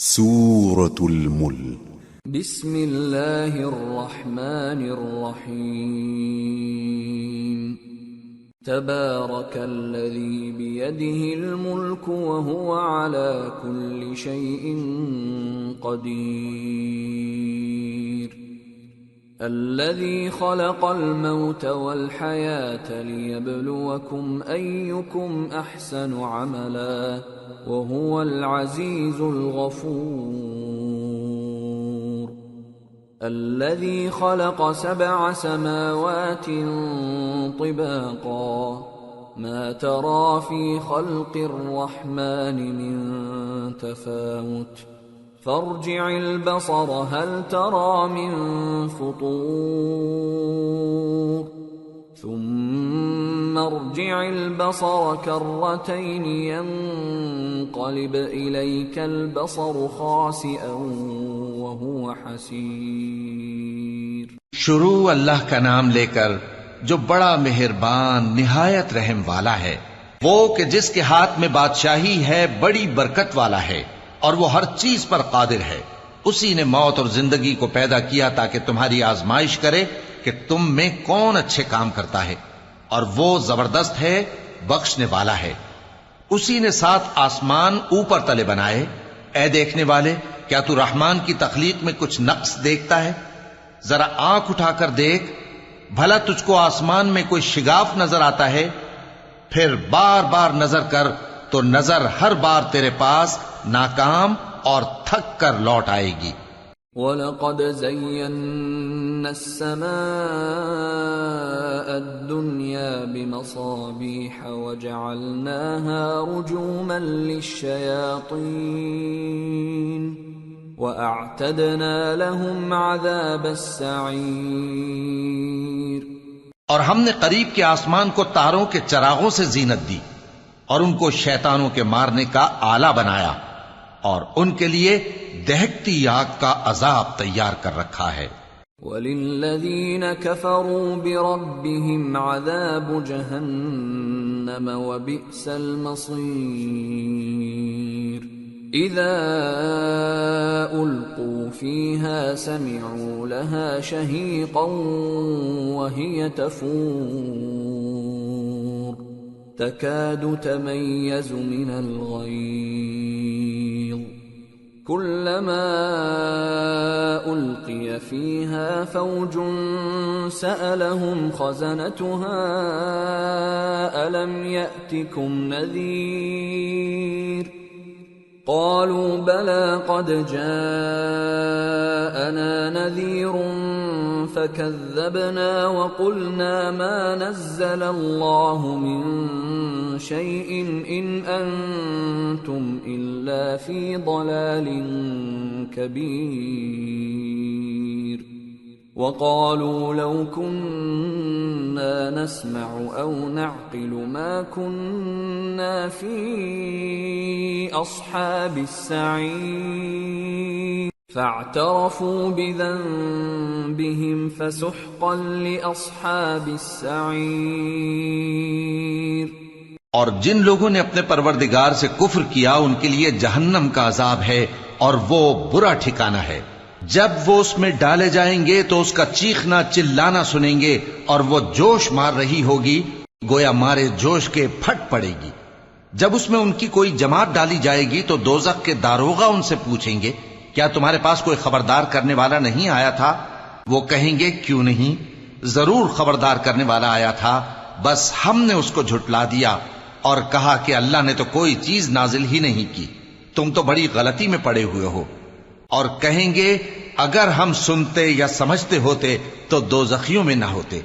سورة الملك. بسم الله الرحمن الرحيم. تبارك الذي بيده الملك وهو على كل شيء قدير. الذي خلق الموت والحياة ليبلوكم أيكم أحسن عملا وهو العزيز الغفور. الذي خلق 7 سماوات طباقا ما ترى في خلق الرحمن من تفاوت فارجع البصر هل ترى من فطور ثم ارجع البصر كرتين ينقلب إليك البصر خاسئا وهو حسير. شروع اللہ کا نام لے کر جو بڑا مہربان نہایت رحم والا ہے، وہ کہ جس کے ہاتھ میں بادشاہی ہے بڑی برکت والا ہے اور وہ ہر چیز پر قادر ہے. اسی نے موت اور زندگی کو پیدا کیا تاکہ تمہاری آزمائش کرے کہ تم میں کون اچھے کام کرتا ہے، اور وہ زبردست ہے، بخشنے والا ہے. اسی نے 7 آسمان اوپر تلے بنائے. اے دیکھنے والے، کیا تو رحمان کی تخلیق میں کچھ نقص دیکھتا ہے؟ ذرا آنکھ اٹھا کر دیکھ، بھلا تجھ کو آسمان میں کوئی شگاف نظر آتا ہے؟ پھر بار بار نظر کر تو نظر ہر بار تیرے پاس ناکام اور تھک کر لوٹ آئے گی. وَلَقَدْ زَيَّنَّا السَّمَاءَ الدُّنْيَا بِمَصَابِيحَ وَجَعَلْنَاهَا رُجُومًا لِلشَّيَاطِينِ وَأَعْتَدْنَا لَهُمْ عَذَابَ السَّعِيرِ. اور ہم نے قریب کے آسمان کو تاروں کے چراغوں سے زینت دی اور ان کو شیطانوں کے مارنے کا آلہ بنایا، اور ان کے لیے دہکتی آگ کا عذاب تیار کر رکھا ہے. وَلِلَّذِينَ كَفَرُوا بِرَبِّهِمْ عَذَابُ جَهَنَّمَ وَبِئْسَ الْمَصِيرُ. إِذَا أُلْقُوا فِيهَا سَمِعُوا لَهَا شَهِيقًا وَهِيَ تَفُورُ تَكَادُ تَمَيَّزُ مِنَ الْغَيْظِ كُلَّمَا أُلْقِيَ فِيهَا فَوْجٌ سَأَلَهُمْ خَزَنَتُهَا أَلَمْ يَأْتِكُمْ نَذِيرٌ قَالُوا بَلَى قَدْ جَاءَنَا نَذِيرٌ فَكَذَّبْنَا وَقُلْنَا مَا نَزَّلَ اللَّهُ مِن شَيْءٍ إِنْ أَنْتُمْ إِلَّا فِي ضَلَالٍ كَبِيرٍ. وَقَالُوا لَوْ كُنَّا نَسْمَعُ أَوْ نَعْقِلُ مَا كُنَّا فِي أَصْحَابِ السَّعِيرِ فَاعْتَرَفُوا بِذَنبِهِمْ فَسُحْقًا لِأَصْحَابِ السَّعِيرِ. اور جن لوگوں نے اپنے پروردگار سے کفر کیا ان کے لیے جہنم کا عذاب ہے اور وہ برا ٹھکانہ ہے. جب وہ اس میں ڈالے جائیں گے تو اس کا چیخنا چلانا سنیں گے اور وہ جوش مار رہی ہوگی گویا مارے جوش کے پھٹ پڑے گی. جب اس میں ان کی کوئی جماعت ڈالی جائے گی تو دوزخ کے داروغہ ان سے پوچھیں گے کیا تمہارے پاس کوئی خبردار کرنے والا نہیں آیا تھا؟ وہ کہیں گے کیوں نہیں، ضرور خبردار کرنے والا آیا تھا، بس ہم نے اس کو جھٹلا دیا اور کہا کہ اللہ نے تو کوئی چیز نازل ہی نہیں کی، تم تو بڑی غلطی میں پڑے ہوئے ہو. اور کہیں گے اگر ہم سنتے یا سمجھتے ہوتے تو دوزخیوں میں نہ ہوتے.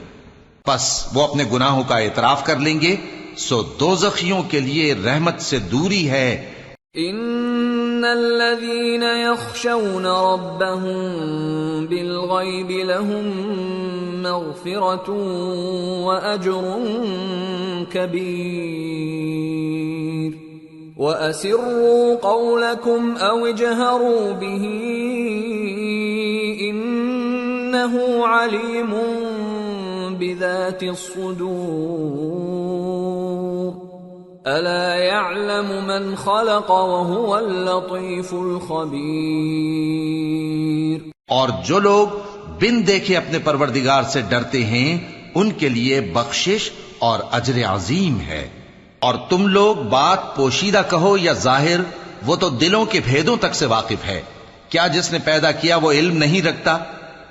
پس وہ اپنے گناہوں کا اعتراف کر لیں گے، سو دوزخیوں کے لیے رحمت سے دوری ہے. ان الذين يخشون ربهم بالغيب لهم مغفرة واجر كبير. وَأَسِرُّوا قَوْلَكُمْ أَوْ اجْهَرُوا بِهِ إِنَّهُ عَلِيمٌ بِذَاتِ الصُّدُورِ. ألا يعلم من خلق وهو اللطيف الخبير. اور جو لوگ بن دیکھے اپنے پروردگار سے ڈرتے ہیں ان کے لیے بخشش اور اجر عظیم ہے. اور تم لوگ بات پوشیدہ کہو یا ظاہر، وہ تو دلوں کے بھیدوں تک سے واقف ہے. کیا جس نے پیدا کیا وہ علم نہیں رکھتا؟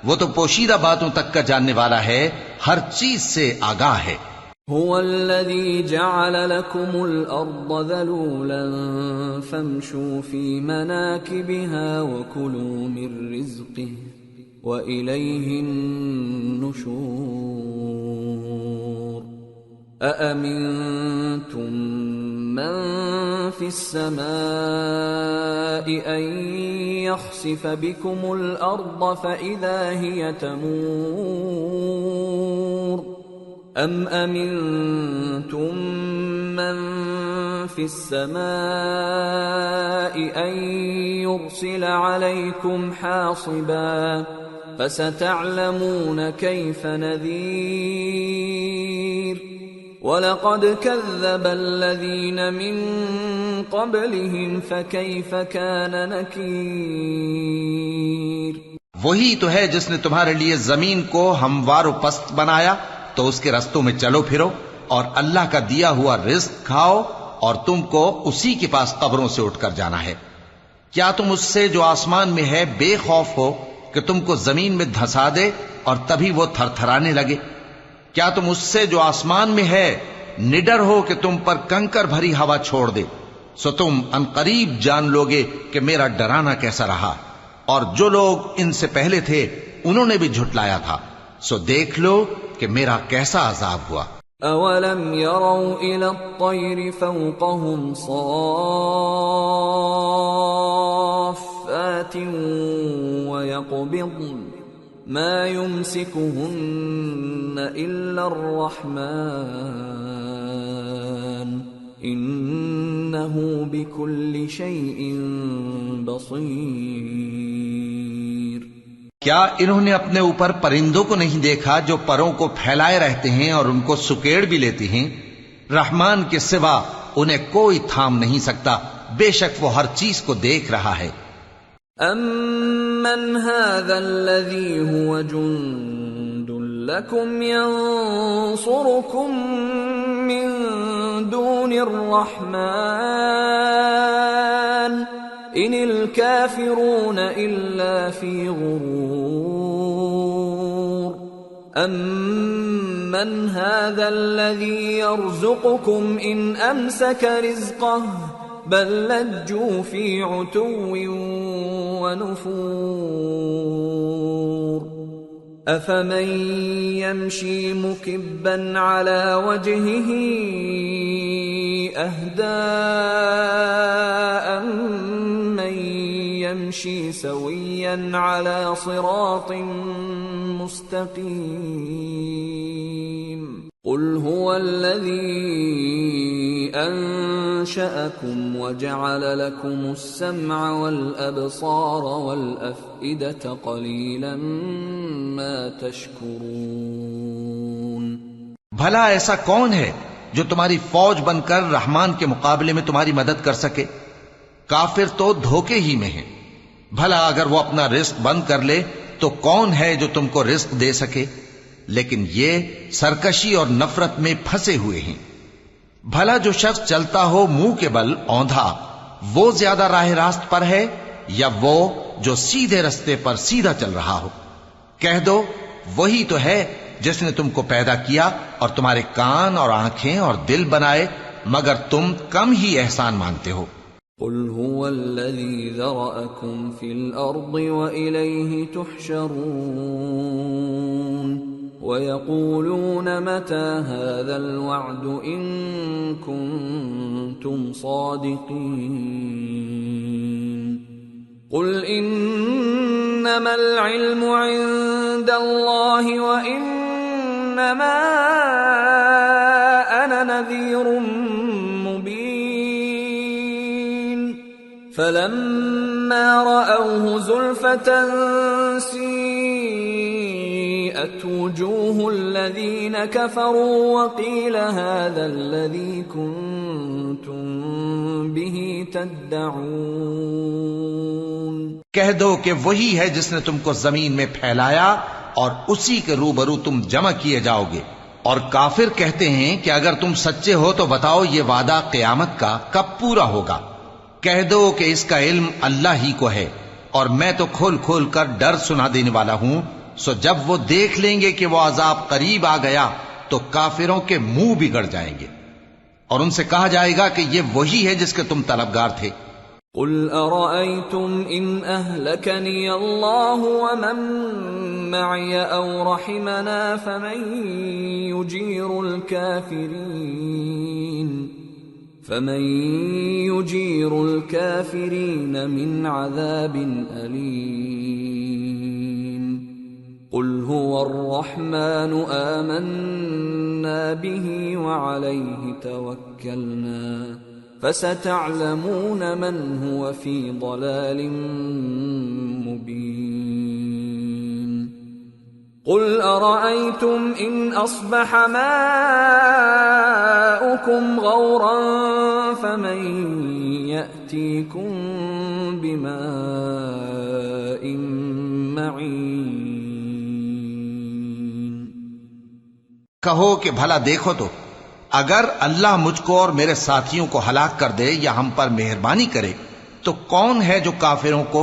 وہ تو پوشیدہ باتوں تک کا جاننے والا ہے، ہر چیز سے آگاہ ہے. هو الذي جعل لكم الأرض ذلولا فامشوا في مناكبها وكلوا من رزقه وإليه النشور. أأمنتم من في السماء أن يخسف بكم الأرض فإذا هي تمور أم أمنتم من في السماء أن يرسل عليكم حاصبا فستعلمون كيف نذير. وَلَقَدْ كَذَّبَ الَّذِينَ مِن قَبْلِهِمْ فَكَيْفَ كَانَ نَكِيرِ. وہی تو ہے جس نے تمہارے لیے زمین کو ہموار و پست بنایا تو اس کے رستوں میں چلو پھرو اور اللہ کا دیا ہوا رزق کھاؤ اور تم کو اسی کے پاس قبروں سے اٹھ کر جانا ہے. کیا تم اس سے جو آسمان میں ہے بے خوف ہو کہ تم کو زمین میں دھسا دے اور تبھی وہ تھر تھرانے لگے؟ کیا تم اس سے جو آسمان میں ہے نڈر ہو کہ تم پر کنکر بھری ہوا چھوڑ دے؟ سو تم عنقریب جان لوگے کہ میرا ڈرانا کیسا رہا. اور جو لوگ ان سے پہلے تھے انہوں نے بھی جھٹلایا تھا، سو دیکھ لو کہ میرا کیسا عذاب ہوا. اولم يروا الى الطير فوقهم صافات ويقبضن ما يمسكهن الا الرحمن انه بكل شيء بصير. کیا انہوں نے اپنے اوپر پرندوں کو نہیں دیکھا جو پروں کو پھیلائے رہتے ہیں اور ان کو سکیڑ بھی لیتے ہیں؟ رحمان کے سوا انہیں کوئی تھام نہیں سکتا، بے شک وہ ہر چیز کو دیکھ رہا ہے. امن هذا الذي هو جند لكم ينصركم من دون الرحمن ان الكافرون الا في غرور. امن هذا الذي يرزقكم ان امسك رزقه بل لجوا في عتو ونفور. افمن يمشي مكبا على وجهه اهدى امن يمشي سويا على صراط مستقيم. قل هو الذي انشأكم وجعل لكم السمع والابصار والافئدة قليلا ما تشكرون. بھلا ایسا کون ہے جو تمہاری فوج بن کر رحمان کے مقابلے میں تمہاری مدد کر سکے؟ کافر تو دھوکے ہی میں ہیں. بھلا اگر وہ اپنا رزق بند کر لے تو کون ہے جو تم کو رزق دے سکے؟ لیکن یہ سرکشی اور نفرت میں پھنسے ہوئے ہیں. بھلا جو شخص چلتا ہو منہ کے بل اوندھا وہ زیادہ راہ راست پر ہے یا وہ جو سیدھے رستے پر سیدھا چل رہا ہو؟ کہہ دو وہی تو ہے جس نے تم کو پیدا کیا اور تمہارے کان اور آنکھیں اور دل بنائے، مگر تم کم ہی احسان مانتے ہو. قل هو الذي ذرأكم في الأرض وإليه تحشرون. ويقولون متى هذا الوعد إن كنتم صادقين. قل إنما العلم عند الله وإنما أنا نذير مبين. فلما رأوه زلفة سيئت وجوه الذين كفروا وقيل هذا الذي كنتم به تدعون کہہ دو کہ وہی ہے جس نے تم کو زمین میں پھیلایا اور اسی کے روبرو تم جمع کیے جاؤ گے۔ اور کافر کہتے ہیں کہ اگر تم سچے ہو تو بتاؤ یہ وعدہ قیامت کا کب پورا ہوگا؟ کہہ دو کہ اس کا علم اللہ ہی کو ہے، اور میں تو کھول کھول کر ڈر سنا دینے والا ہوں۔ سو جب وہ دیکھ لیں گے کہ وہ عذاب قریب آ گیا تو کافروں کے منہ بگڑ جائیں گے، اور ان سے کہا جائے گا کہ یہ وہی ہے جس کے تم طلبگار تھے۔ قل ارأيتم ان اهلكني الله ومن معي او رحمنا فمن يجير الكافرين من عذاب أليم قل هو الرحمن آمنا به وعليه توكلنا فستعلمون من هو في ضلال مبين قل أرأيتم إن أصبح ماؤكم غورا فمن يأتيكم بماء معين کہو کہ بھلا دیکھو تو اگر اللہ مجھ کو اور میرے ساتھیوں کو ہلاک کر دے یا ہم پر مہربانی کرے تو کون ہے جو کافروں کو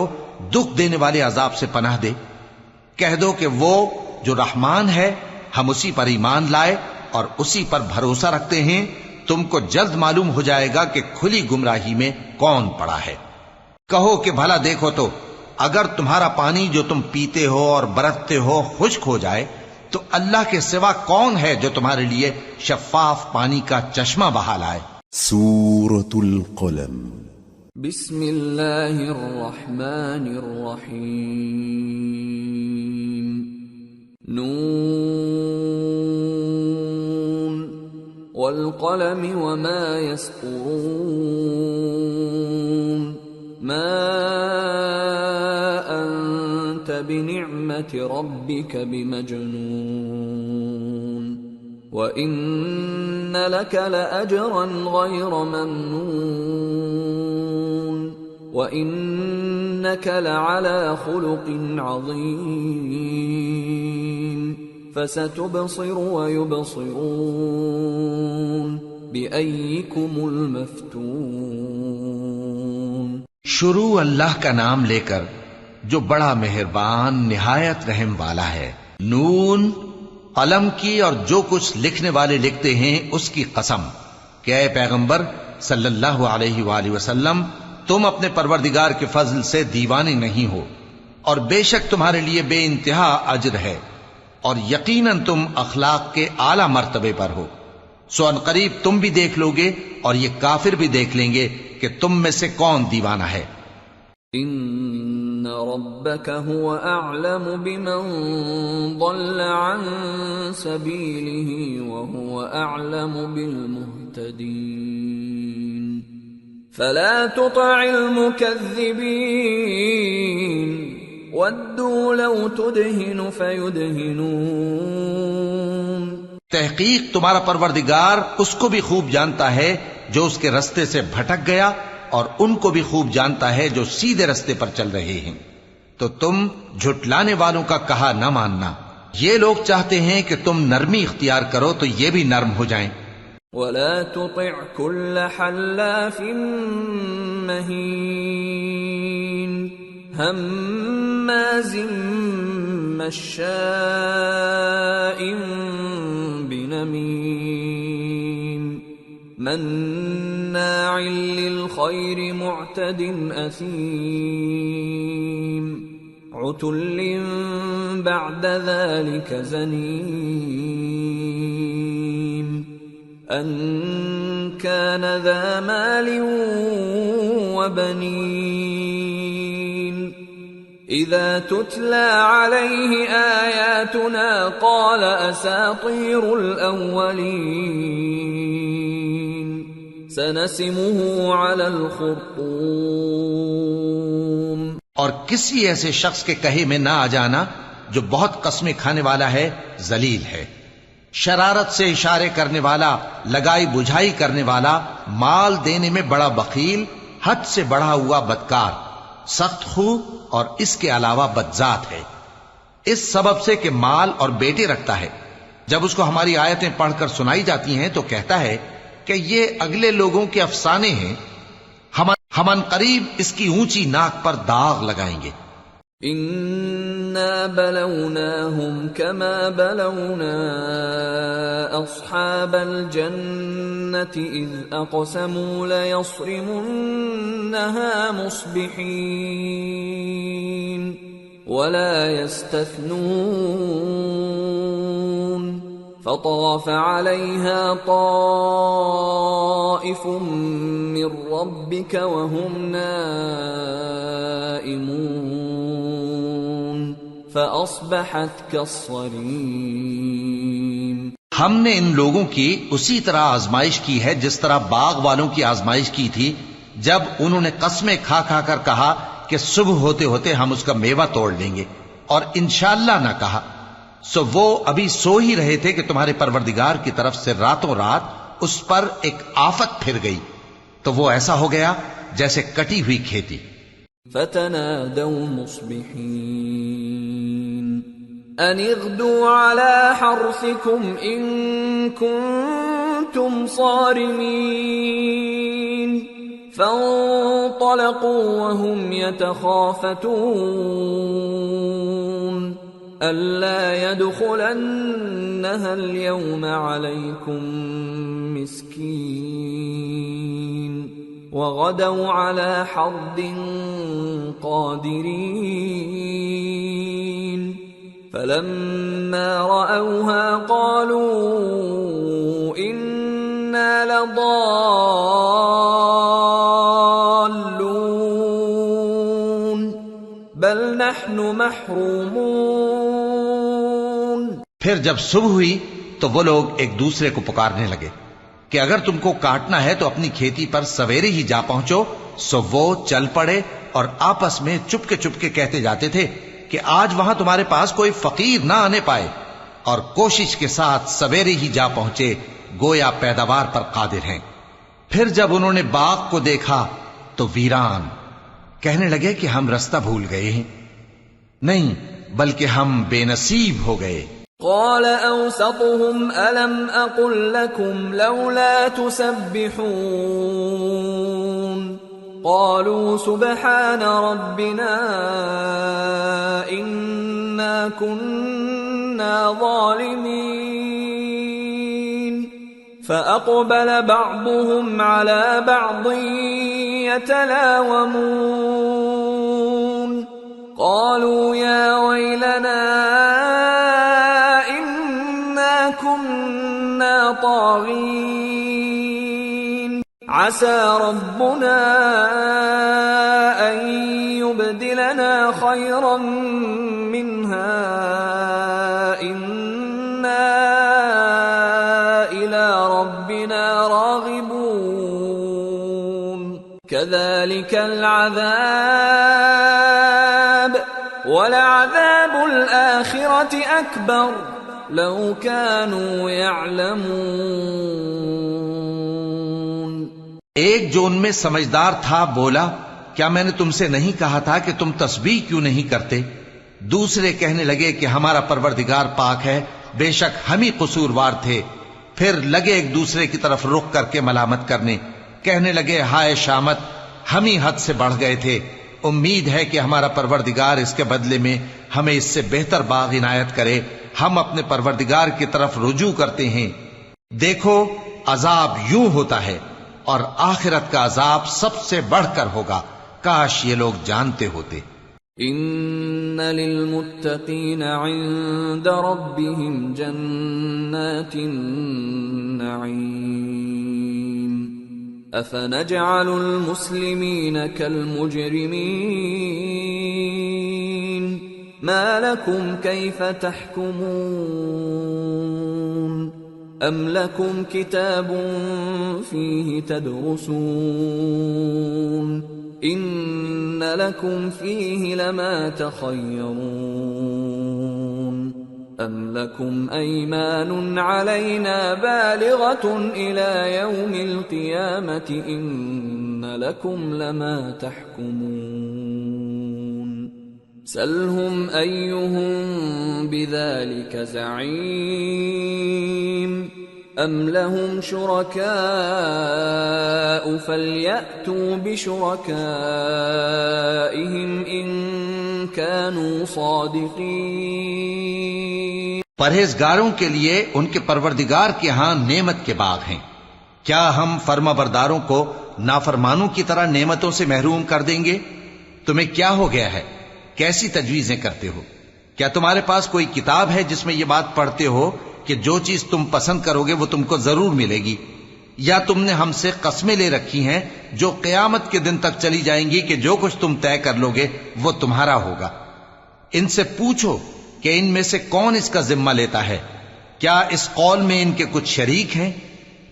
دکھ دینے والے عذاب سے پناہ دے؟ کہہ دو کہ وہ جو رحمان ہے، ہم اسی پر ایمان لائے اور اسی پر بھروسہ رکھتے ہیں، تم کو جلد معلوم ہو جائے گا کہ کھلی گمراہی میں کون پڑا ہے۔ کہو کہ بھلا دیکھو تو اگر تمہارا پانی جو تم پیتے ہو اور برتتے ہو خشک ہو جائے تو اللہ کے سوا کون ہے جو تمہارے لیے شفاف پانی کا چشمہ بہا لائے؟ سورة القلم بسم اللہ الرحمن الرحیم نون والقلم وما يسطرون ما أنت بنعمة ربك بمجنون وإن لك لأجرا غير ممنون وإنك لعلى خلق عظيم فستبصر ويبصرون بأيكم المفتون شروع اللہ کا نام لے کر جو بڑا مہربان نہایت رحم والا ہے۔ نون، قلم کی اور جو کچھ لکھنے والے لکھتے ہیں اس کی قسم کہ اے پیغمبر صلی اللہ علیہ وآلہ وسلم تم اپنے پروردگار کے فضل سے دیوانے نہیں ہو، اور بے شک تمہارے لیے بے انتہا اجر ہے، اور یقیناً تم اخلاق کے اعلی مرتبے پر ہو۔ سو ان قریب تم بھی دیکھ لو گے اور یہ کافر بھی دیکھ لیں گے کہ تم میں سے کون دیوانہ ہے۔ ان ربك هو اعلم بمن ضل عن سبيله وهو اعلم بالمهتدين فلا تطع المكذبين ودوا لو تدهن فيدهنون تحقیق تمہارا پروردگار اس کو بھی خوب جانتا ہے جو اس کے رستے سے بھٹک گیا، اور ان کو بھی خوب جانتا ہے جو سیدھے رستے پر چل رہے ہیں۔ تو تم جھٹلانے والوں کا کہا نہ ماننا، یہ لوگ چاہتے ہیں کہ تم نرمی اختیار کرو تو یہ بھی نرم ہو جائیں۔ ولا تطع كل حلاف مهين هماز مشاء بنميم مناع للخير معتد أثيم عتل بعد ذلك زنيم أن كان ذا مال وبنين إذا تتلى عليه آياتنا قال أساطير الأولين سنسمه على الخرطوم اور کسی ایسے شخص کے کہے میں نہ آ جانا جو بہت قسمیں کھانے والا ہے، ذلیل ہے۔ شرارت سے اشارے کرنے والا، لگائی بجھائی کرنے والا، مال دینے میں بڑا بخیل، حد سے بڑھا ہوا بدکار، سخت خو اور اس کے علاوہ بدذات ہے، اس سبب سے کہ مال اور بیٹے رکھتا ہے۔ جب اس کو ہماری آیتیں پڑھ کر سنائی جاتی ہیں تو کہتا ہے کہ یہ اگلے لوگوں کے افسانے ہیں، ہم ان قریب اس کی اونچی ناک پر داغ لگائیں گے۔ إِنَّا بَلَوْنَاهُمْ كَمَا بَلَوْنَا أَصْحَابَ الْجَنَّةِ إِذْ أَقْسَمُوا لَيَصْرِمُنَّهَا مُصْبِحِينَ وَلَا يَسْتَثْنُونَ فطاف عليها طائف من ربك وهم نائمون فأصبحت كالصريم۔ ہم نے ان لوگوں کی اسی طرح آزمائش کی ہے جس طرح باغ والوں کی آزمائش کی تھی جب انہوں نے قسمیں کھا کھا کر کہا کہ صبح ہوتے ہوتے ہم اس کا میوہ توڑ لیں گے، اور انشاءاللہ نہ کہا، سو وہ ابھی سو ہی رہے تھے کہ تمہارے پروردگار کی طرف سے راتوں رات اس پر ایک آفت پھر گئی، تو وہ ایسا ہو گیا جیسے کٹی ہوئی کھیتی۔ فتنادوا مصبحين أن اغدوا على حرثكم إن كنتم صارمين فانطلقوا وهم يتخافتون ألا يدخلنها اليوم عليكم مسكين وغدوا على حرد قادرين فلما رأوها قالوا إنا لضالون بل نحن محرومون۔ پھر جب صبح ہوئی تو وہ لوگ ایک دوسرے کو پکارنے لگے کہ اگر تم کو کاٹنا ہے تو اپنی کھیتی پر سویرے ہی جا پہنچو، سو وہ چل پڑے اور آپس میں چپکے چپکے کہتے جاتے تھے کہ آج وہاں تمہارے پاس کوئی فقیر نہ آنے پائے، اور کوشش کے ساتھ سویرے ہی جا پہنچے گویا پیداوار پر قادر ہیں۔ پھر جب انہوں نے باغ کو دیکھا تو ویران، کہنے لگے کہ ہم رستہ بھول گئے ہیں، نہیں بلکہ ہم بے نصیب ہو گئے۔ قال أوسطهم ألم أقل لكم لولا تسبحون قالوا سبحان ربنا إنا كنا ظالمين فأقبل بعضهم على بعض يتلاومون قالوا يا ويلنا كنا طاغين عسى ربنا أن يبدلنا خيرا منها إنا إلى ربنا راغبون كذلك العذاب ولعذاب الآخرة أكبر لو كانوا يعلمون۔ ایک جو ان میں سمجھدار تھا بولا، کیا میں نے تم سے نہیں کہا تھا کہ تم تسبیح کیوں نہیں کرتے؟ دوسرے کہنے لگے کہ ہمارا پروردگار پاک ہے، بے شک ہم ہی قصوروار تھے۔ پھر لگے ایک دوسرے کی طرف رخ کر کے ملامت کرنے، کہنے لگے ہائے شامت، ہم ہی حد سے بڑھ گئے تھے، امید ہے کہ ہمارا پروردگار اس کے بدلے میں ہمیں اس سے بہتر باغ عنایت کرے، ہم اپنے پروردگار کی طرف رجوع کرتے ہیں۔ دیکھو عذاب یوں ہوتا ہے، اور آخرت کا عذاب سب سے بڑھ کر ہوگا، کاش یہ لوگ جانتے ہوتے۔ ان للمتقین عند ربهم جنات النعیم افنجعل المسلمین كالمجرمین ما لكم كيف تحكمون أم لكم كتاب فيه تدرسون إن لكم فيه لما تخيرون أَمْ لَكُمْ أَيْمَانٌ عَلَيْنَا بَالِغَةٌ إِلَى يَوْمِ الْقِيَامَةِ إِنَّ لَكُمْ لَمَا تَحْكُمُونَ سَلْهُمْ أَيُّهُمْ بِذَلِكَ زَعِيمٌ أَمْ لَهُمْ شُرَكَاءُ فَلْيَأْتُوا بِشُرَكَائِهِمْ إِن كَانُوا صَادِقِينَ پرہیزگاروں کے لیے ان کے پروردگار کے ہاں نعمت کے باغ ہیں۔ کیا ہم فرما برداروں کو نافرمانوں کی طرح نعمتوں سے محروم کر دیں گے؟ تمہیں کیا ہو گیا ہے؟ کیسی تجویزیں کرتے ہو؟ کیا تمہارے پاس کوئی کتاب ہے جس میں یہ بات پڑھتے ہو کہ جو چیز تم پسند کرو گے وہ تم کو ضرور ملے گی؟ یا تم نے ہم سے قسمیں لے رکھی ہیں جو قیامت کے دن تک چلی جائیں گی کہ جو کچھ تم طے کر لو گے وہ تمہارا ہوگا؟ ان سے پوچھو کہ ان میں سے کون اس کا ذمہ لیتا ہے؟ کیا اس قول میں ان کے کچھ شریک ہیں؟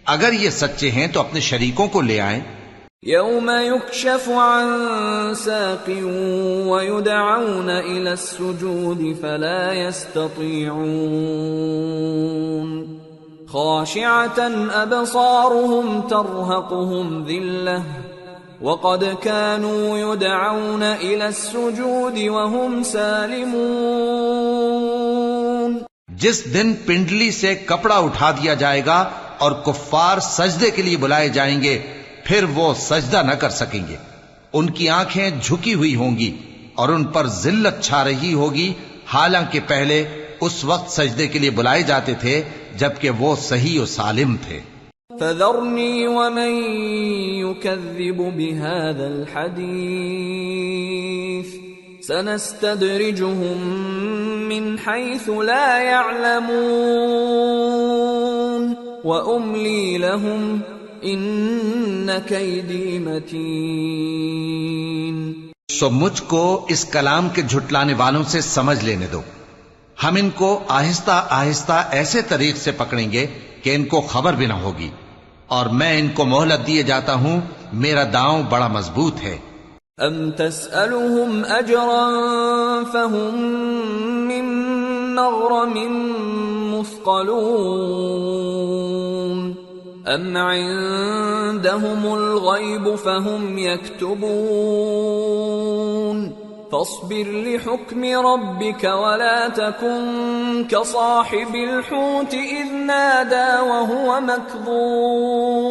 اگر یہ سچے ہیں تو اپنے شریکوں کو لے آئیں۔ يَوْمَ يُكْشَفُ عَن سَاقٍ وَيُدْعَوْنَ إِلَى السُّجُودِ فَلَا يَسْتَطِيعُونَ خَاشِعَةً أَبْصَارُهُمْ تَرْهَقُهُمْ ذِلَّةٌ وَقَدْ كَانُوا يُدْعَوْنَ إِلَى السُّجُودِ وَهُمْ سَالِمُونَ جس دن پنڈلی سے کپڑا اٹھا دیا جائے گا اور کفار سجدے کے لیے بلائے جائیں گے، پھر وہ سجدہ نہ کر سکیں گے۔ ان کی آنکھیں جھکی ہوئی ہوں گی اور ان پر ذلت چھا رہی ہوگی، حالانکہ پہلے اس وقت سجدے کے لیے بلائے جاتے تھے جبکہ وہ صحیح و سالم تھے۔ فَذَرْنِي وَمَن يُكَذِّبُ بِهَذَا الْحَدِيثِ سَنَسْتَدْرِجُهُم مِّنْ حَيْثُ لَا يَعْلَمُونَ وَأُمْلِي لَهُمْ ان کیدی متین۔ سو مجھ کو اس کلام کے جھٹلانے والوں سے سمجھ لینے دو، ہم ان کو آہستہ آہستہ ایسے طریق سے پکڑیں گے کہ ان کو خبر بھی نہ ہوگی، اور میں ان کو مہلت دیے جاتا ہوں، میرا داؤں بڑا مضبوط ہے۔ ام تسألهم اجرا فهم من مغرم مثقلون ام عندهم الغیب فهم یکتبون فاصبر لحکم ربك ولا تكن كصاحب الحوت اذ نادى وهو مكظوم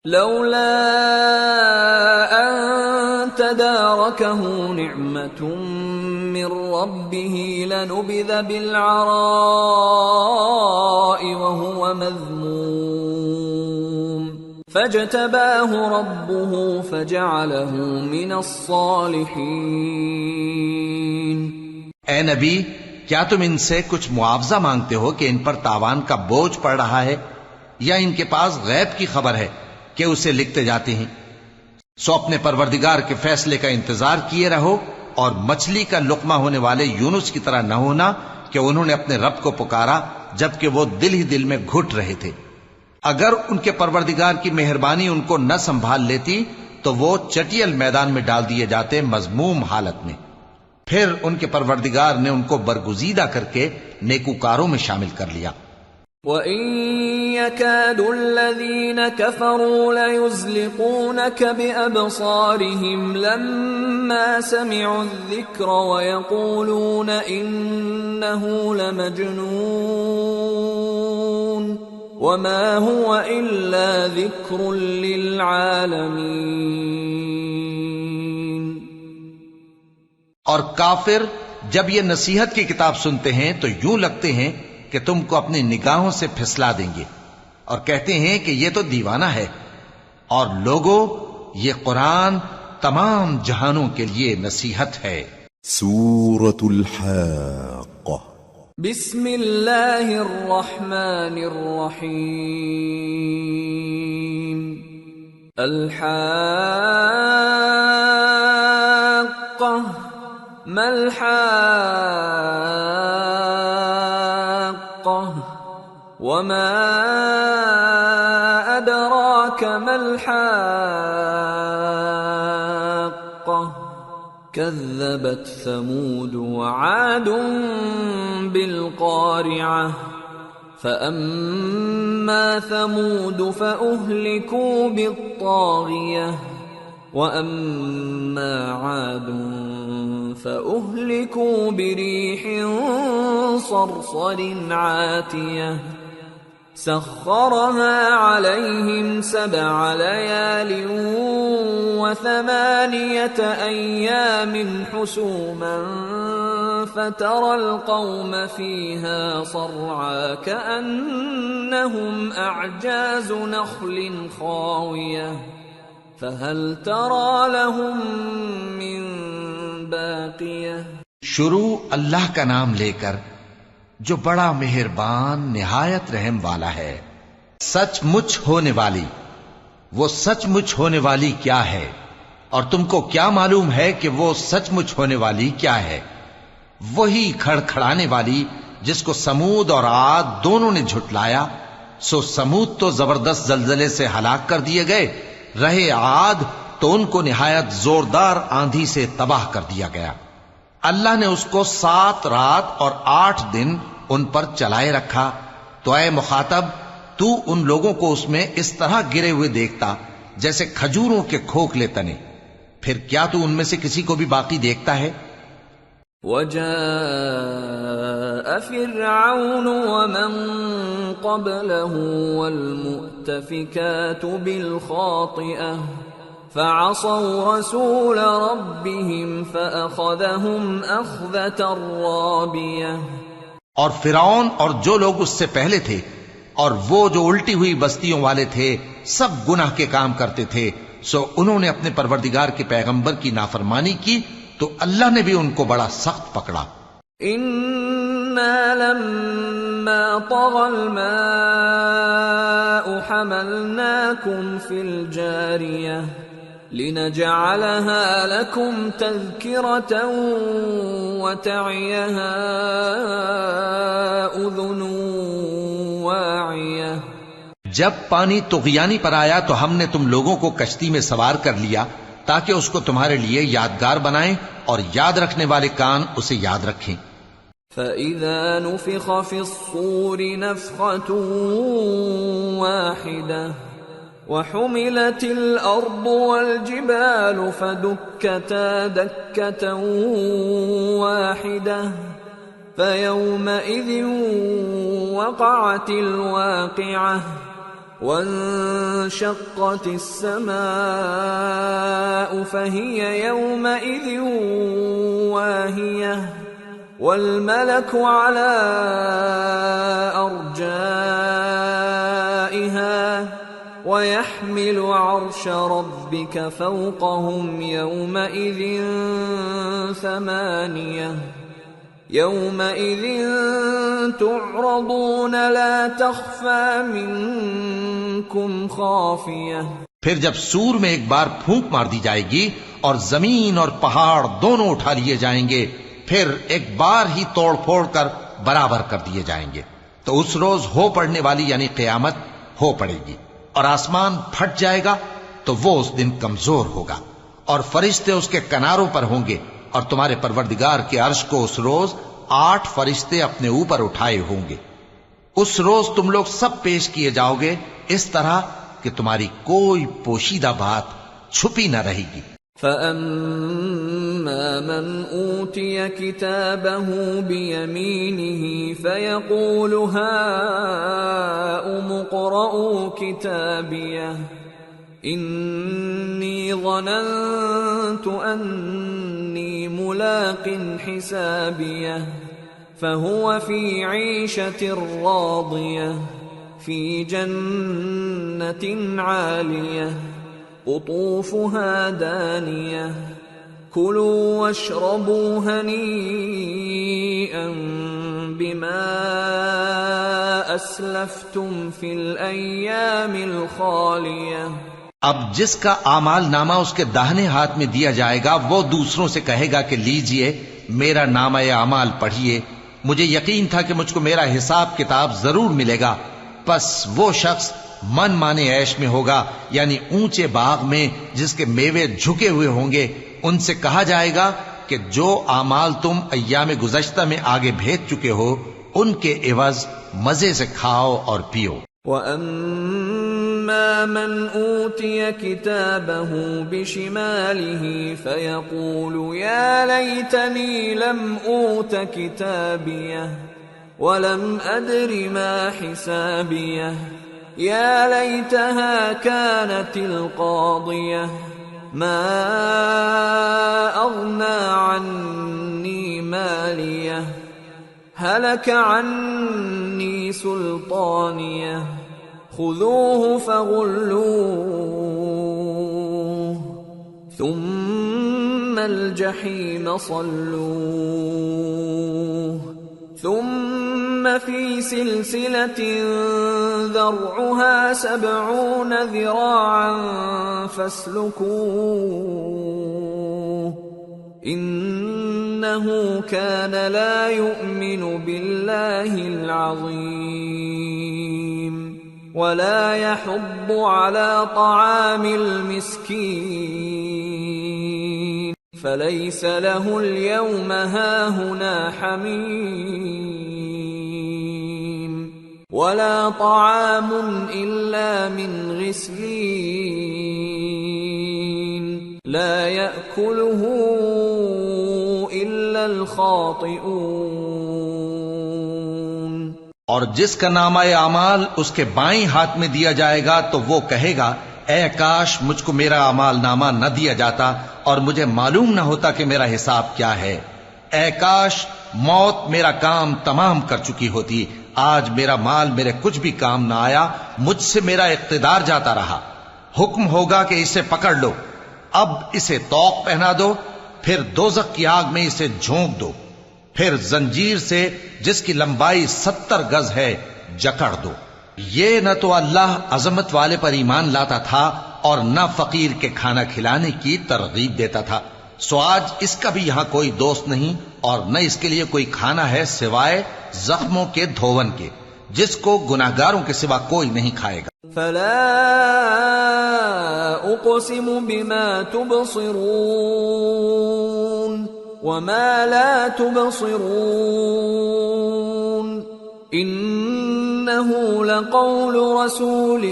لولا ان تداركه نعمة من ربه لنبذ بالعراء وهو مذموم فاجتباه ربه فجعله من الصالحين۔ اے نبی، کیا تم ان سے کچھ معاوضہ مانگتے ہو کہ ان پر تاوان کا بوجھ پڑ رہا ہے، یا ان کے پاس غیب کی خبر ہے کہ اسے لکھتے جاتے ہیں؟ سو اپنے پروردگار کے فیصلے کا انتظار کیے رہو، اور مچھلی کا لقمہ ہونے والے یونس کی طرح نہ ہونا کہ انہوں نے اپنے رب کو پکارا جبکہ وہ دل ہی دل میں گھٹ رہے تھے۔ اگر ان کے پروردگار کی مہربانی ان کو نہ سنبھال لیتی تو وہ چٹیل میدان میں ڈال دیے جاتے مذموم حالت میں۔ پھر ان کے پروردگار نے ان کو برگزیدہ کر کے نیکوکاروں میں شامل کر لیا۔ وَإِن يَكَادُ الَّذِينَ كَفَرُوا لَيُزْلِقُونَكَ بِأَبْصَارِهِمْ لَمَّا سَمِعُوا الذِّكْرَ وَيَقُولُونَ إِنَّهُ لَمَجْنُونٌ وَمَا هُوَ إِلَّا ذِكْرٌ لِّلْعَالَمِينَ۔ اور کافر جب یہ نصیحت کی کتاب سنتے ہیں تو یوں لگتے ہیں کہ تم کو اپنی نگاہوں سے پھسلا دیں گے، اور کہتے ہیں کہ یہ تو دیوانہ ہے۔ اور لوگوں، یہ قرآن تمام جہانوں کے لیے نصیحت ہے۔ سورة الحاقة بسم اللہ الرحمن الرحیم۔ الحاقة ما الحاقة وما أدراك ما الحاقة كذبت ثمود وعاد بالقارعة فأما ثمود فأهلكوا بالطاغية وأما عاد فأهلكوا بريح صرصر عاتية سخرها عليهم 7 ليال و8 أيام حسوما فترى القوم فيها صرعى كأنهم أعجاز نخل خاوية فهل ترى لهم من باقية. شروع اللہ کا نام لے کر جو بڑا مہربان نہایت رحم والا ہے. سچ مچ ہونے والی، وہ سچ مچ ہونے والی کیا ہے؟ اور تم کو کیا معلوم ہے کہ وہ سچ مچ ہونے والی کیا ہے؟ وہی کھڑکھڑانے والی جس کو سمود اور عاد دونوں نے جھٹلایا. سو سمود تو زبردست زلزلے سے ہلاک کر دیے گئے، رہے عاد تو ان کو نہایت زوردار آندھی سے تباہ کر دیا گیا. اللہ نے اس کو 7 رات اور 8 دن ان پر چلائے رکھا. تو اے مخاطب، تو ان لوگوں کو اس میں اس طرح گرے ہوئے دیکھتا جیسے کھجوروں کے کھوکھلے تنے. پھر کیا تو ان میں سے کسی کو بھی باقی دیکھتا ہے؟ وجاء فرعون ومن قبله والمؤتفكات بالخاطئة فعصوا رسول ربهم فأخذهم أخذة رابية. اور فرعون اور جو لوگ اس سے پہلے تھے اور وہ جو الٹی ہوئی بستیوں والے تھے سب گناہ کے کام کرتے تھے، سو انہوں نے اپنے پروردگار کے پیغمبر کی نافرمانی کی تو اللہ نے بھی ان کو بڑا سخت پکڑا. إنا لما طغى الماء حملناكم في الجارية لنجعلها لكم تذكرة وتعيها أذن واعية. جب پانی طغیانی پر آیا تو ہم نے تم لوگوں کو کشتی میں سوار کر لیا تاکہ اس کو تمہارے لیے یادگار بنائیں اور یاد رکھنے والے کان اسے یاد رکھیں. فَإِذَا نُفِخَ فِي الصُّورِ نَفْخَةٌ وَاحِدَةٌ وَحُمِلَتِ الْأَرْضُ وَالْجِبَالُ فَدُكَّتَا دَكَّةً وَاحِدَةً فَيَوْمَئِذٍ وَقَعَتِ الْوَاقِعَةُ وانشقت السماء فهي يومئذ واهية والملك على أرجائها ويحمل عرش ربك فوقهم يومئذ 8 يومئذ تعرضون لا تخفى منكم خافية. پھر جب سور میں ایک بار پھونک مار دی جائے گی اور زمین اور پہاڑ دونوں اٹھا لیے جائیں گے، پھر ایک بار ہی توڑ پھوڑ کر برابر کر دیے جائیں گے. تو اس روز ہو پڑنے والی یعنی قیامت ہو پڑے گی اور آسمان پھٹ جائے گا تو وہ اس دن کمزور ہوگا اور فرشتے اس کے کناروں پر ہوں گے اور تمہارے پروردگار کے عرش کو اس روز 8 فرشتے اپنے اوپر اٹھائے ہوں گے. اس روز تم لوگ سب پیش کیے جاؤ گے اس طرح کہ تمہاری کوئی پوشیدہ بات چھپی نہ رہے گی. فَأَمَّا مَنْ أُوتِيَ كِتَابَهُ بِيَمِينِهِ فَيَقُولُ هَاؤُمُ اقْرَءُوا كِتَابِيَهْ إِنِّي ظَنَنتُ أَنِّي مُلَاقٍ حِسَابِيَهْ فَهُوَ فِي عِيشَةٍ رَاضِيَةٍ فِي جَنَّةٍ عَالِيَةٍ قُطُوفُهَا دَانِيَةٌ كُلُوا وَاشْرَبُوا هَنِيئًا بِمَا أَسْلَفْتُمْ فِي الْأَيَّامِ الْخَالِيَةِ. اب جس کا اعمال نامہ اس کے داہنے ہاتھ میں دیا جائے گا وہ دوسروں سے کہے گا کہ لیجئے میرا نامہ اعمال پڑھیے، مجھے یقین تھا کہ مجھ کو میرا حساب کتاب ضرور ملے گا. پس وہ شخص من مانے عیش میں ہوگا، یعنی اونچے باغ میں جس کے میوے جھکے ہوئے ہوں گے، ان سے کہا جائے گا کہ جو اعمال تم ایام گزشتہ میں آگے بھیج چکے ہو ان کے عوض مزے سے کھاؤ اور پیو۔ وَأَمَّا مَنْ أُوتِيَ كِتَابَهُ بِشِمَالِهِ فَيَقُولُ يَا لَيْتَنِي لَمْ أُوتَ كِتَابِيَهْ وَلَمْ أَدْرِ مَا حِسَابِيَهْ يَا لَيْتَهَا كَانَتِ الْقَاضِيَةَ مَا أَغْنَى عَنِّي مَالِيَهْ هَلَكَ عَنِّي سُلْطَانِيَهْ خُذُوهُ فَغُلُّوهُ ثُمَّ الْجَحِيمَ صَلُّوهُ ثُمَّ فِي سِلْسِلَةٍ ذَرْعُهَا 70 ذِرَاعًا فَاسْلُكُوهُ إِنَّهُ كَانَ لَا يُؤْمِنُ بِاللَّهِ الْعَظِيمِ وَلَا يَحُضُّ عَلَى طَعَامِ الْمِسْكِينِ فَلَيْسَ لَهُ الْيَوْمَ هَاهُنَا حَمِيمٌ وَلَا طَعَامٌ إِلَّا مِنْ غِسْلِينٍ لَا يَأْكُلُهُ إِلَّا الْخَاطِئُونَ۔ اور جس کا نامہ اعمال اس کے بائیں ہاتھ میں دیا جائے گا تو وہ کہے گا اے کاش مجھ کو میرا اعمال نامہ نہ دیا جاتا اور مجھے معلوم نہ ہوتا کہ میرا حساب کیا ہے۔ اے کاش موت میرا کام تمام کر چکی ہوتی، آج میرا مال میرے کچھ بھی کام نہ آیا، مجھ سے میرا اقتدار جاتا رہا۔ حکم ہوگا کہ اسے پکڑ لو، اب اسے طوق پہنا دو، پھر دوزخ کی آگ میں اسے جھونک دو، پھر زنجیر سے جس کی لمبائی 70 گز ہے جکڑ دو۔ یہ نہ تو اللہ عظمت والے پر ایمان لاتا تھا اور نہ فقیر کے کھانا کھلانے کی ترغیب دیتا تھا، سو آج اس کا بھی یہاں کوئی دوست نہیں اور نہ اس کے لیے کوئی کھانا ہے سوائے زخموں کے دھون کے، جس کو گناہگاروں کے سوا کوئی نہیں کھائے گا۔ فلا اقسم بما تبصرون وما لا تبصرون انه لقول رسول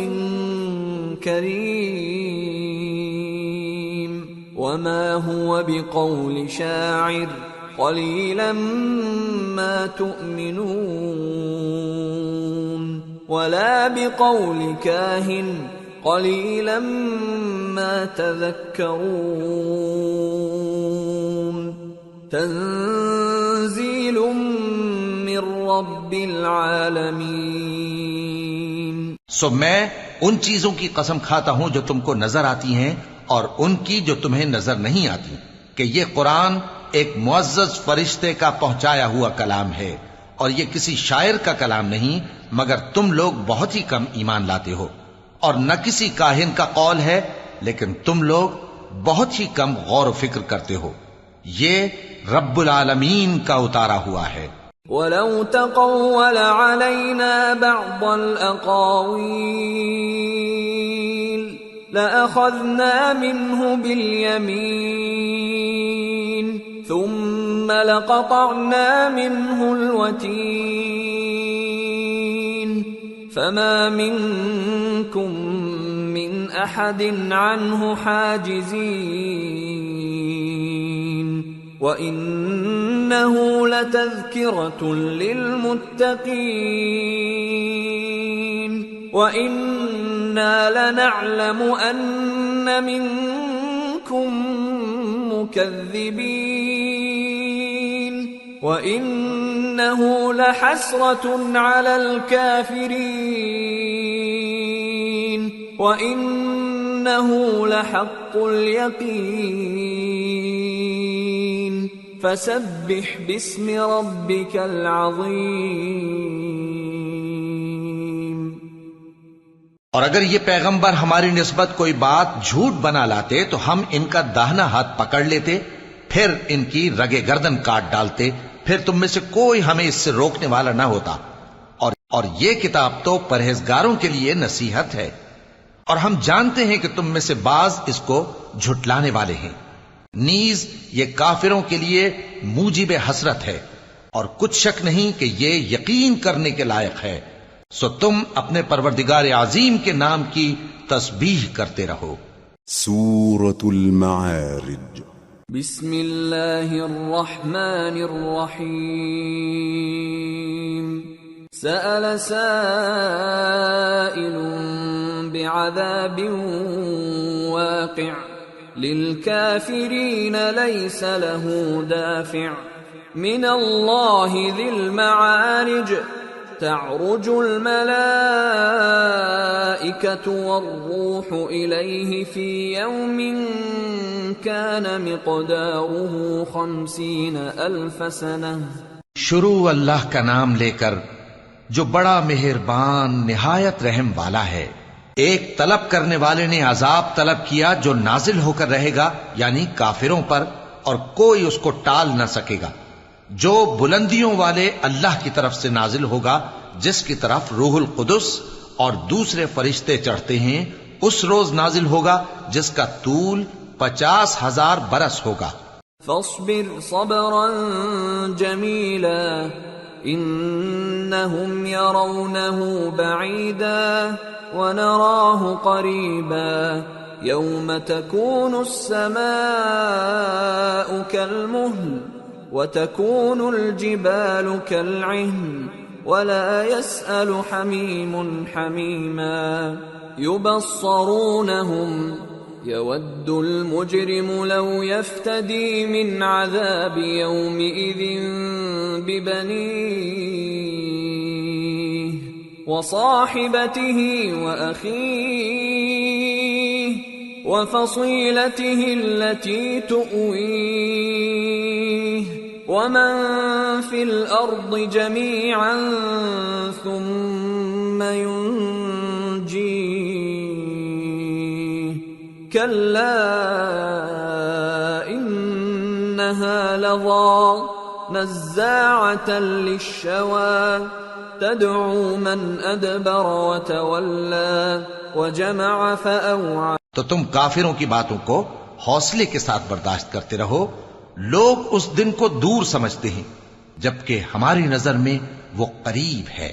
کریم وما هو بقول شاعر قليلا ما تؤمنون ولا بقول كاهن قليلا ما تذكرون تنزيل من رب العالمين۔ سو میں ان چیزوں کی قسم کھاتا ہوں جو تم کو نظر آتی ہیں اور ان کی جو تمہیں نظر نہیں آتی کہ یہ قرآن ایک معزز فرشتے کا پہنچایا ہوا کلام ہے اور یہ کسی شاعر کا کلام نہیں، مگر تم لوگ بہت ہی کم ایمان لاتے ہو، اور نہ کسی کاہن کا قول ہے لیکن تم لوگ بہت ہی کم غور و فکر کرتے ہو۔ یہ رب العالمین کا اتارا ہوا ہے۔ وَلَوْ تَقَوَّلَ عَلَيْنَا بَعْضَ الْأَقَاوِيلِ لَأَخَذْنَا مِنْهُ بِالْيَمِينِ ثُمَّ لَقَطَعْنَا مِنْهُ الْوَتِينَ فَمَا مِنْكُمْ مِنْ أَحَدٍ عَنْهُ حَاجِزِينَ وَإِنَّهُ لَتَذْكِرَةٌ لِلْمُتَّقِينَ وَإِنَّا لَنَعْلَمُ أَنَّ مِنْكُمْ مُكَذِّبِينَ وَإِنَّهُ لَحَسْرَةٌ عَلَى الْكَافِرِينَ وَإِنَّهُ لَحَقُّ الْيَقِينِ فَسَبِّحْ بِاسْمِ رَبِّكَ الْعَظِيمِ۔ اور اگر یہ پیغمبر ہماری نسبت کوئی بات جھوٹ بنا لاتے تو ہم ان کا داہنا ہاتھ پکڑ لیتے، پھر ان کی رگے گردن کاٹ ڈالتے، پھر تم میں سے کوئی ہمیں اس سے روکنے والا نہ ہوتا۔ اور یہ کتاب تو پرہیزگاروں کے لیے نصیحت ہے، اور ہم جانتے ہیں کہ تم میں سے بعض اس کو جھٹلانے والے ہیں۔ نیز یہ کافروں کے لیے موجب حسرت ہے، اور کچھ شک نہیں کہ یہ یقین کرنے کے لائق ہے، سو تم اپنے پروردگار عظیم کے نام کی تسبیح کرتے رہو۔ سورة المعارج۔ بسم اللہ الرحمن الرحیم۔ سأل سائل بعذاب واقع للكافرين ليس له دافع من الله ذي المعارج تعرج الملائكة والروح إليه في يوم كان مقداره 50,000 سنة۔ شروع اللہ کا نام لے کر جو بڑا مہربان نہایت رحم والا ہے۔ ایک طلب کرنے والے نے عذاب طلب کیا جو نازل ہو کر رہے گا، یعنی کافروں پر، اور کوئی اس کو ٹال نہ سکے گا، جو بلندیوں والے اللہ کی طرف سے نازل ہوگا، جس کی طرف روح القدس اور دوسرے فرشتے چڑھتے ہیں، اس روز نازل ہوگا جس کا طول 50,000 برس ہوگا۔ فاصبر صبرا جميلا إنهم يرونه بعيدا ونراه قريبا يوم تكون السماء كالمهل وتكون الجبال كالعهن ولا يسأل حميم حميما يبصرونهم يود المجرم لو يفتدي من عذاب يومئذ ببنيه وصاحبته وأخيه وفصيلته التي تؤويه ومن في الأرض جميعا ثم ينجيه كلا إنها لظى نزاعة للشوى تدعو من أدبر وتولى وجمع فأوعى۔ تو تم کافروں کی باتوں کو حوصلے کے ساتھ برداشت کرتے رہو۔ لوگ اس دن کو دور سمجھتے ہیں جبکہ ہماری نظر میں وہ قریب ہے،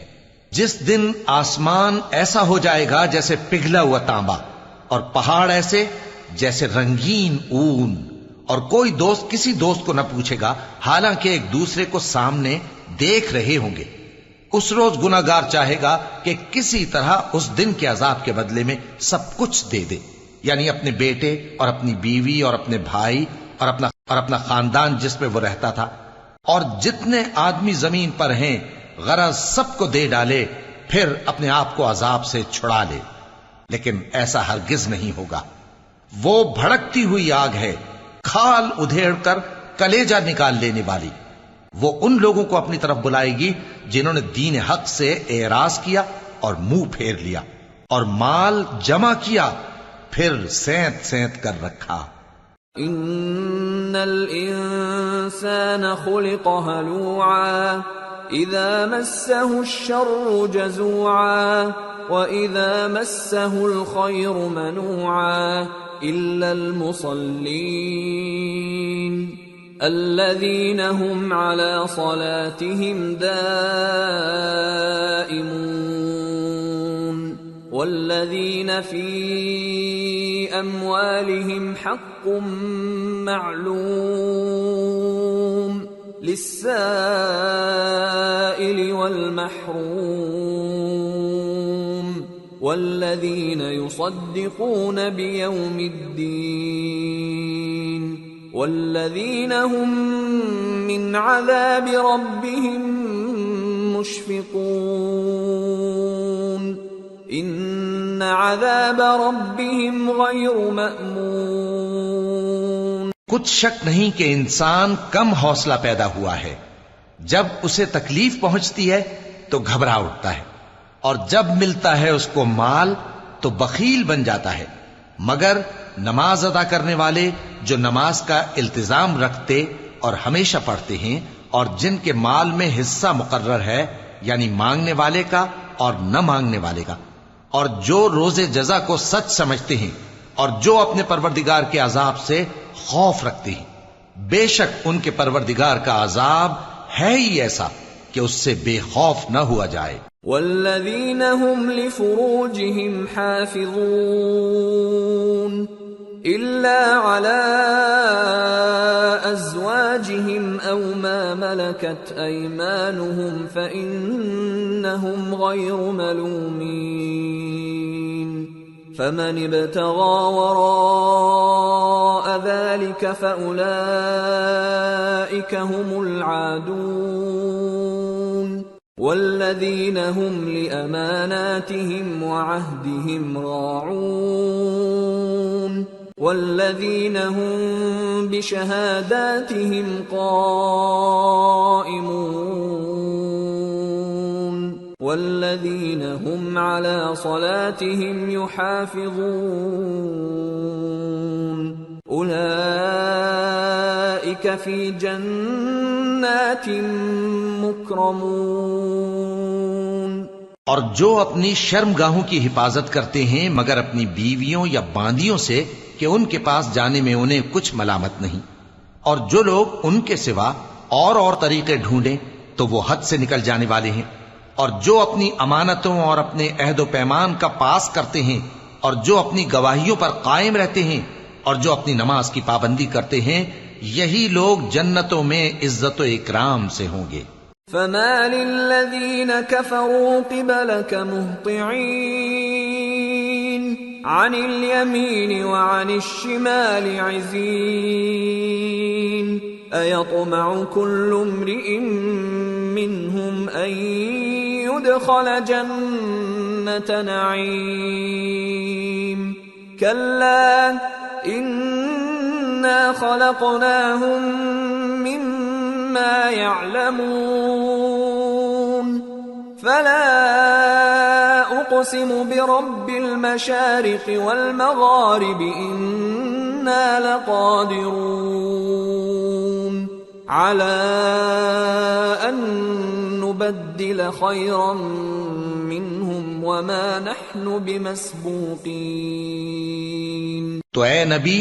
جس دن آسمان ایسا ہو جائے گا جیسے پگھلا ہوا تانبا، اور پہاڑ ایسے جیسے رنگین اون، اور کوئی دوست کسی دوست کو نہ پوچھے گا حالانکہ ایک دوسرے کو سامنے دیکھ رہے ہوں گے۔ اس روز گناہگار چاہے گا کہ کسی طرح اس دن کے عذاب کے بدلے میں سب کچھ دے دے، یعنی اپنے بیٹے اور اپنی بیوی اور اپنے بھائی اور اپنا خاندان جس میں وہ رہتا تھا، اور جتنے آدمی زمین پر ہیں غرض سب کو دے ڈالے، پھر اپنے آپ کو عذاب سے چھڑا لے۔ لیکن ایسا ہرگز نہیں ہوگا۔ وہ بھڑکتی ہوئی آگ ہے، کھال ادھیڑ کر کلیجہ نکال لینے والی۔ وہ ان لوگوں کو اپنی طرف بلائے گی جنہوں نے دین حق سے اعراض کیا اور منہ پھیر لیا، اور مال جمع کیا پھر سینت سینت کر رکھا۔ ان الانسان خلق هلوعا اذا مسه الشر جزوعا واذا مسه الخير منوعا الا المصلين الذين هم على صلاتهم دائمون والذين في أموالهم حق معلوم للسائل والمحروم والذين يصدقون بيوم الدين والذين هم من عذاب ربهم مشفقون ان عذاب ربهم غیر مأمون۔ کچھ شک نہیں کہ انسان کم حوصلہ پیدا ہوا ہے، جب اسے تکلیف پہنچتی ہے تو گھبرا اٹھتا ہے، اور جب ملتا ہے اس کو مال تو بخیل بن جاتا ہے، مگر نماز ادا کرنے والے جو نماز کا التزام رکھتے اور ہمیشہ پڑھتے ہیں، اور جن کے مال میں حصہ مقرر ہے، یعنی مانگنے والے کا اور نہ مانگنے والے کا، اور جو روز جزا کو سچ سمجھتے ہیں، اور جو اپنے پروردگار کے عذاب سے خوف رکھتے ہیں، بے شک ان کے پروردگار کا عذاب ہے ہی ایسا کہ اس سے بے خوف نہ ہوا جائے۔ والذین هم لفروجهم حافظون إلا على أزواجهم أو ما ملكت أيمانهم فإنهم غير ملومين فمن ابتغى وراء ذلك فأولئك هم العادون والذين هم لأماناتهم وعهدهم راعون والذين هم بشهاداتهم قائمون والذين هم على صلاتهم يحافظون أولئك في جنات مكرمون۔ اور جو اپنی شرمگاہوں کی حفاظت کرتے ہیں مگر اپنی بیویوں یا باندیوں سے کہ ان کے پاس جانے میں انہیں کچھ ملامت نہیں، اور جو لوگ ان کے سوا اور طریقے ڈھونڈیں تو وہ حد سے نکل جانے والے ہیں، اور جو اپنی امانتوں اور اپنے عہد و پیمان کا پاس کرتے ہیں، اور جو اپنی گواہیوں پر قائم رہتے ہیں، اور جو اپنی نماز کی پابندی کرتے ہیں، یہی لوگ جنتوں میں عزت و اکرام سے ہوں گے۔ فما للذین كفروا قبلك مهطعین عن الیمین وعن الشمال عزین ایطمع كل امرئ منهم ان يدخل جنة نعیم كلا انا خلقناهم مما يعلمون فلا اقسم برب المشارق والمغارب انا لقادرون على ان نبدل خيرا منهم وما نحن بمسبوقين۔ تو اے نبی،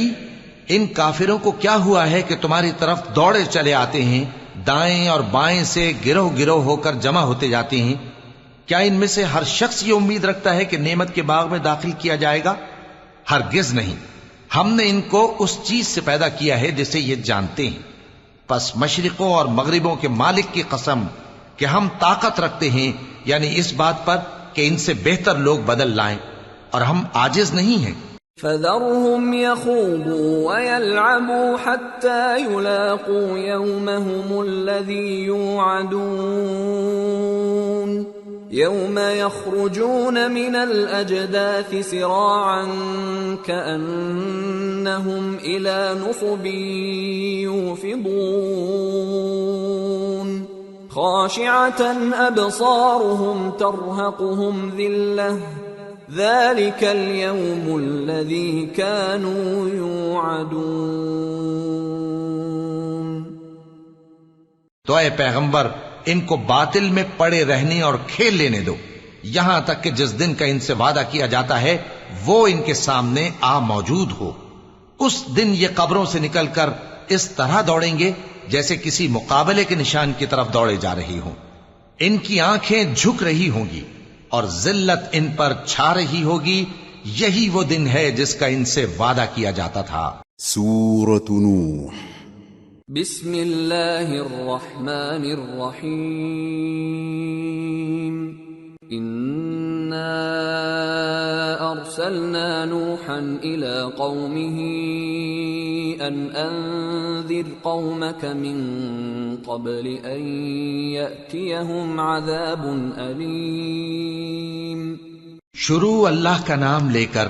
ان کافروں کو کیا ہوا ہے کہ تمہاری طرف دوڑے چلے آتے ہیں، دائیں اور بائیں سے گروہ گروہ ہو کر جمع ہوتے جاتے ہیں؟ کیا ان میں سے ہر شخص یہ امید رکھتا ہے کہ نعمت کے باغ میں داخل کیا جائے گا؟ ہرگز نہیں، ہم نے ان کو اس چیز سے پیدا کیا ہے جسے یہ جانتے ہیں۔ پس مشرقوں اور مغربوں کے مالک کی قسم کہ ہم طاقت رکھتے ہیں، یعنی اس بات پر کہ ان سے بہتر لوگ بدل لائیں، اور ہم عاجز نہیں ہیں۔ فذرهم يخوضوا ويلعبوا حتى يلاقوا يومهم الذي يوعدون يوم يخرجون من الأجداث سراعا كأنهم إلى نصب يوفضون خاشعة أبصارهم ترهقهم ذلة ذلك اليوم الذي كانوا يوعدون۔ تو اے پیغمبر، ان کو باطل میں پڑے رہنے اور کھیل لینے دو یہاں تک کہ جس دن کا ان سے وعدہ کیا جاتا ہے وہ ان کے سامنے آ موجود ہو۔ اس دن یہ قبروں سے نکل کر اس طرح دوڑیں گے جیسے کسی مقابلے کے نشان کی طرف دوڑے جا رہی ہوں۔ ان کی آنکھیں جھک رہی ہوں گی اور ذلت ان پر چھا رہی ہوگی۔ یہی وہ دن ہے جس کا ان سے وعدہ کیا جاتا تھا۔ سورة نوح۔ بسم اللہ الرحمن الرحیم۔ انا ارسلنا نوحا الى قومه ان انذر قومك من قبل ان يأتيهم عذاب الیم۔ شروع اللہ کا نام لے کر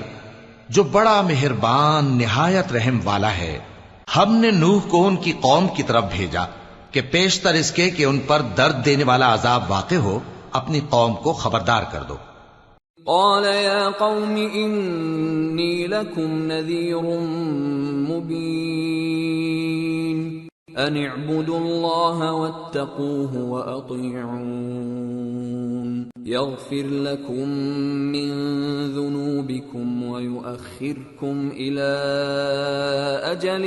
جو بڑا مہربان نہایت رحم والا ہے۔ ہم نے نوح کو ان کی قوم کی طرف بھیجا کہ پیشتر اس کے کہ ان پر درد دینے والا عذاب واقع ہو اپنی قوم کو خبردار کر دو۔ قال يا قوم انی لکم نذیر مبین ان اعبدوا اللہ واتقوه واطیعون يغفر لكم من ذنوبكم ويؤخركم إلى أجل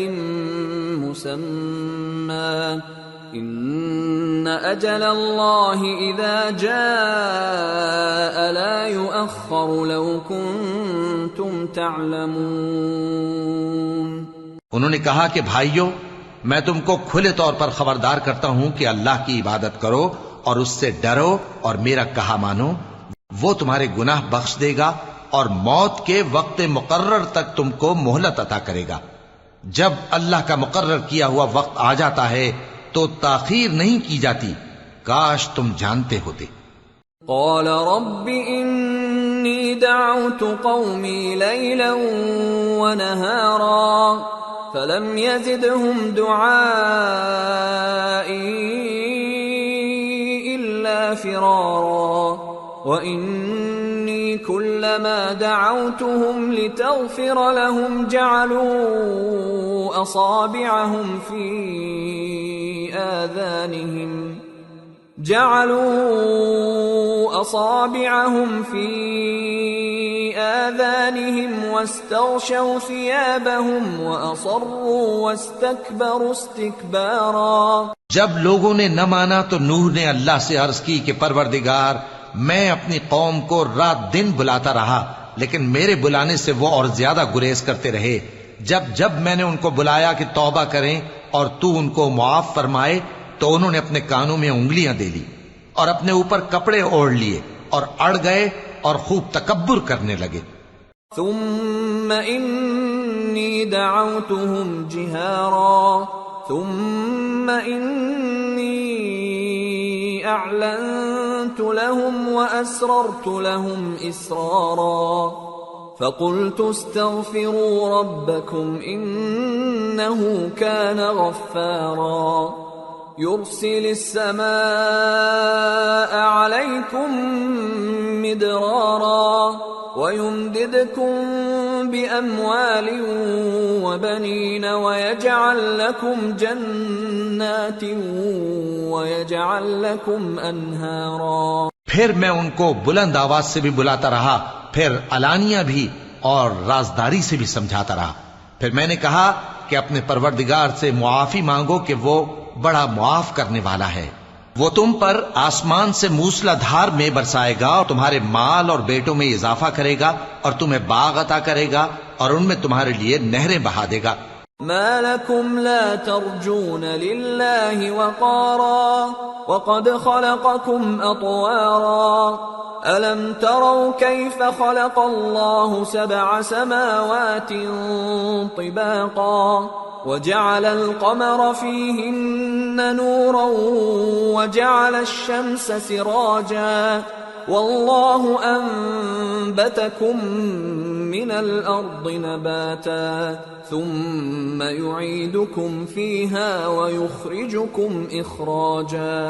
مسمى إن أجل الله إذا جاء لا يؤخر لو كنتم تعلمون۔ انہوں نے کہا کہ بھائیو، میں تم کو کھلے طور پر خبردار کرتا ہوں کہ اللہ کی عبادت کرو اور اس سے ڈرو اور میرا کہا مانو، وہ تمہارے گناہ بخش دے گا اور موت کے وقت مقرر تک تم کو مہلت عطا کرے گا۔ جب اللہ کا مقرر کیا ہوا وقت آ جاتا ہے تو تاخیر نہیں کی جاتی، کاش تم جانتے ہوتے۔ قال رب انی دعوت قومی لیلا ونہارا فلم يزدهم دعائي إلا فرارا وإني كلما دعوتهم لتغفر لهم جعلوا أصابعهم في آذانهم واستغشوا ثيابهم وأصروا واستكبروا استكبارا۔ جب لوگوں نے نہ مانا تو نوح نے اللہ سے عرض کی کہ پروردگار، میں اپنی قوم کو رات دن بلاتا رہا لیکن میرے بلانے سے وہ اور زیادہ گریز کرتے رہے۔ جب میں نے ان کو بلایا کہ توبہ کریں اور تو ان کو معاف فرمائے تو انہوں نے اپنے کانوں میں انگلیاں دے لی اور اپنے اوپر کپڑے اوڑھ لیے اور اڑ گئے اور خوب تکبر کرنے لگے۔ ثم انی دعوتهم جہارا ثم انی اعلنت لهم واسررت لهم اسرارا فقلت استغفروا ربكم انه كان غفارا يرسل السماء عليكم مدرارا ويمددكم بأموال وبنين ويجعل لكم جنات ويجعل لكم أنهارا۔ پھر میں ان کو بلند آواز سے بھی بلاتا رہا، پھر علانیہ بھی اور رازداری سے بھی سمجھاتا رہا۔ پھر میں نے کہا کہ اپنے پروردگار سے معافی مانگو کہ وہ بڑا معاف کرنے والا ہے، وہ تم پر آسمان سے موسلا دھار میں برسائے گا اور تمہارے مال اور بیٹوں میں اضافہ کرے گا اور تمہیں باغ عطا کرے گا اور ان میں تمہارے لیے نہریں بہا دے گا۔ ما لكم لا ترجون لله وقارا وقد خلقكم أطوارا ألم تروا كيف خلق الله 7 سماوات طباقا وجعل القمر فيهن نورا وجعل الشمس سراجا والله أنبتكم من الأرض نباتا ثم يعيدكم فيها ويخرجكم إخراجا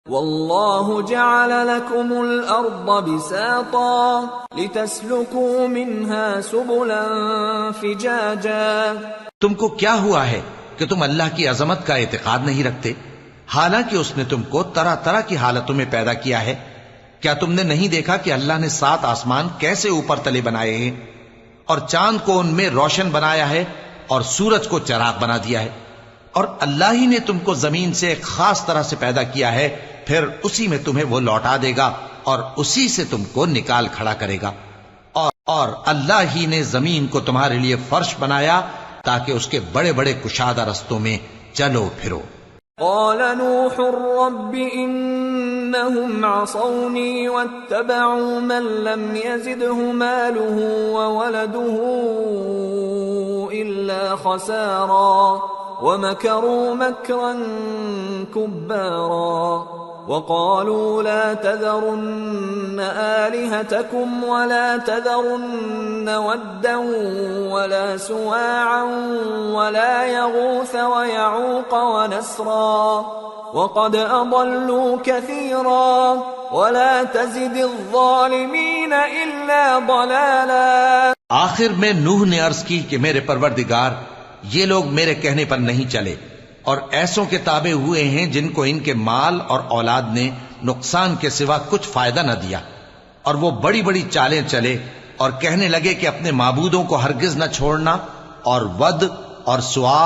والله جعل لكم الأرض بساطا لتسلكوا منها سبلا فجاجا۔ تم کو کیا ہوا ہے کہ تم اللہ کی عظمت کا اعتقاد نہیں رکھتے، حالانکہ اس نے تم کو طرح طرح کی حالتوں میں پیدا کیا ہے؟ کیا تم نے نہیں دیکھا کہ اللہ نے 7 آسمان کیسے اوپر تلے بنائے ہیں اور چاند کو ان میں روشن بنایا ہے اور سورج کو چراغ بنا دیا ہے؟ اور اللہ ہی نے تم کو زمین سے ایک خاص طرح سے پیدا کیا ہے، پھر اسی میں تمہیں وہ لوٹا دے گا اور اسی سے تم کو نکال کھڑا کرے گا۔ اور اللہ ہی نے زمین کو تمہارے لیے فرش بنایا تاکہ اس کے بڑے بڑے کشادہ رستوں میں چلو پھرو۔ قال نوح رب انهم عصوني واتبعوا من لم يزده ماله وولده الا خسارا ومكروا مكرا كبارا وقالوا لا تذرن آلهتكم ولا تذرن ودا ولا سواعا ولا يغوث ويعوق ونسرا وقد أضلوا كثيرا ولا تزد الظالمين إلا ضلالا۔ آخر میں نوح نے عرض کی کہ میرے پروردگار، یہ لوگ میرے کہنے پر نہیں چلے اور ایسوں کے تابع ہوئے ہیں جن کو ان کے مال اور اولاد نے نقصان کے سوا کچھ فائدہ نہ دیا، اور وہ بڑی بڑی چالیں چلے اور کہنے لگے کہ اپنے معبودوں کو ہرگز نہ چھوڑنا، اور ود اور سوا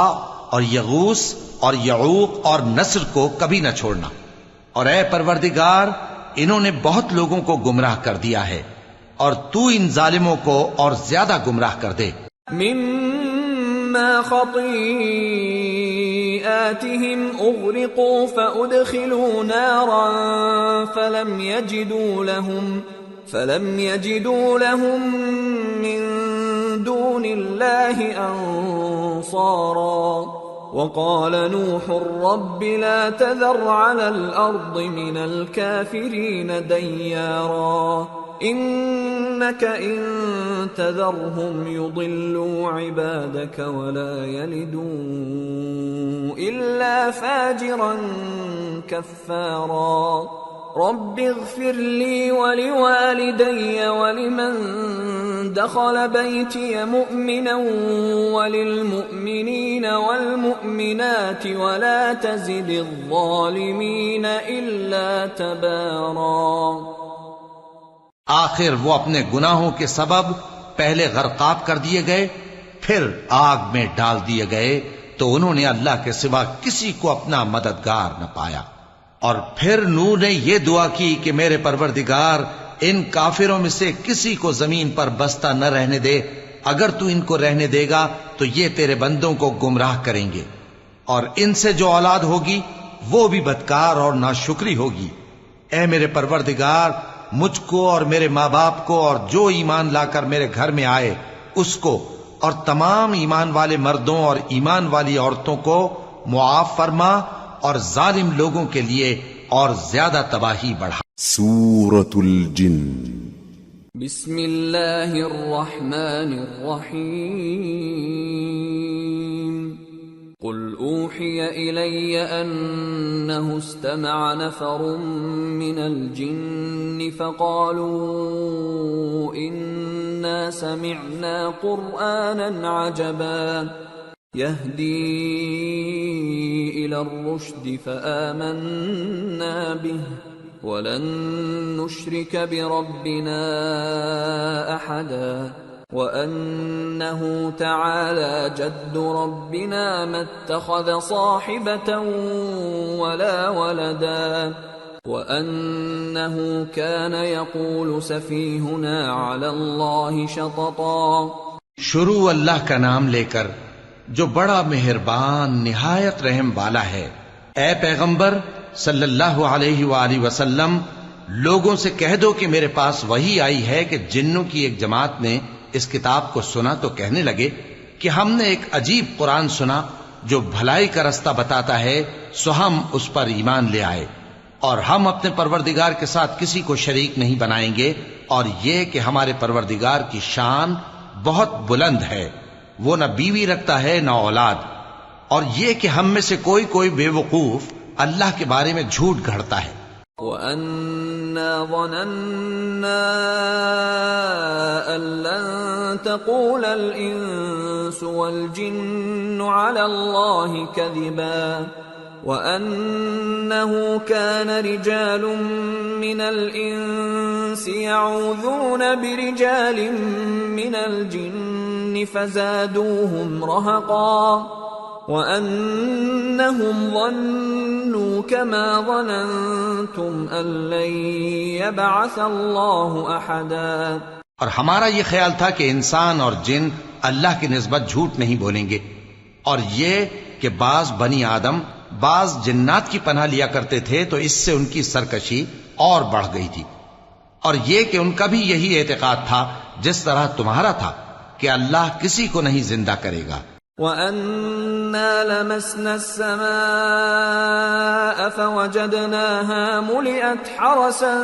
اور یغوث اور یعوق اور نصر کو کبھی نہ چھوڑنا، اور اے پروردگار انہوں نے بہت لوگوں کو گمراہ کر دیا ہے، اور تو ان ظالموں کو اور زیادہ گمراہ کر دے۔ مما خطيئاتهم أغرقوا فأدخلوا نارا فلم يجدوا لهم من دون الله أنصارا وقال نوح رب لا تذر على الأرض من الكافرين ديارا إنك إن تذرهم يضلوا عبادك ولا يلدوا إلا فاجرا كفارا رب اغفر لي ولوالدي ولمن دخل بيتي مؤمنا وللمؤمنين والمؤمنات ولا تزد الظالمين إلا تبارا۔ آخر وہ اپنے گناہوں کے سبب پہلے غرقاب کر دیے گئے، پھر آگ میں ڈال دیے گئے، تو انہوں نے اللہ کے سوا کسی کو اپنا مددگار نہ پایا۔ اور پھر نوح نے یہ دعا کی کہ میرے پروردگار ان کافروں میں سے کسی کو زمین پر بستہ نہ رہنے دے، اگر تو ان کو رہنے دے گا تو یہ تیرے بندوں کو گمراہ کریں گے، اور ان سے جو اولاد ہوگی وہ بھی بدکار اور ناشکری ہوگی۔ اے میرے پروردگار مجھ کو اور میرے ماں باپ کو اور جو ایمان لا کر میرے گھر میں آئے اس کو اور تمام ایمان والے مردوں اور ایمان والی عورتوں کو معاف فرما، اور ظالم لوگوں کے لیے اور زیادہ تباہی بڑھا۔ سورة الجن۔ بسم اللہ الرحمن الرحیم۔ قل اوحی الی انہ استمع نفر من الجن فقالوا انا سمعنا قرآنا عجبا يهدي إلى الرشد فآمنا به ولن نشرك بربنا أحدا وأنه تعالى جد ربنا ما اتخذ صاحبة ولا ولدا وأنه كان يقول سفيهنا على الله شططا۔ شروع اللہ کا نام لے کر جو بڑا مہربان نہایت رحم والا ہے۔ اے پیغمبر صلی اللہ علیہ وآلہ وسلم، لوگوں سے کہہ دو کہ میرے پاس وحی آئی ہے کہ جنوں کی ایک جماعت نے اس کتاب کو سنا تو کہنے لگے کہ ہم نے ایک عجیب قرآن سنا جو بھلائی کا رستہ بتاتا ہے، سو ہم اس پر ایمان لے آئے، اور ہم اپنے پروردگار کے ساتھ کسی کو شریک نہیں بنائیں گے، اور یہ کہ ہمارے پروردگار کی شان بہت بلند ہے، وہ نہ بیوی رکھتا ہے نہ اولاد، اور یہ کہ ہم میں سے کوئی بے وقوف اللہ کے بارے میں جھوٹ گھڑتا ہے۔ وَأَنَّا ظَنَنَّا أَن لَّن تَقُولَ الْإِنسُ وَالْجِنُّ عَلَى اللَّهِ كَذِبًا وَأَنَّهُ كَانَ رِجَالٌ مِّنَ الْإِنسِ يَعُوذُونَ بِرِجَالٍ مِّنَ الْجِنِّ فَزَادُوهُمْ رَهَقًا وَأَنَّهُمْ ظَنُّوا كَمَا ظَنَنْتُمْ أَن لَّن يَبْعَثَ اللَّهُ أَحَدًا۔ اور ہمارا یہ خیال تھا کہ انسان اور جن اللہ کی نسبت جھوٹ نہیں بولیں گے، اور یہ کہ بعض بنی آدم بعض جنات کی پناہ لیا کرتے تھے تو اس سے ان کی سرکشی اور بڑھ گئی تھی، اور یہ کہ ان کا بھی یہی اعتقاد تھا جس طرح تمہارا تھا کہ اللہ کسی کو نہیں زندہ کرے گا۔ وَأَنَّا لَمَسْنَا السَّمَاءَ فَوَجَدْنَاهَا مُلِئَتْ حَرَسًا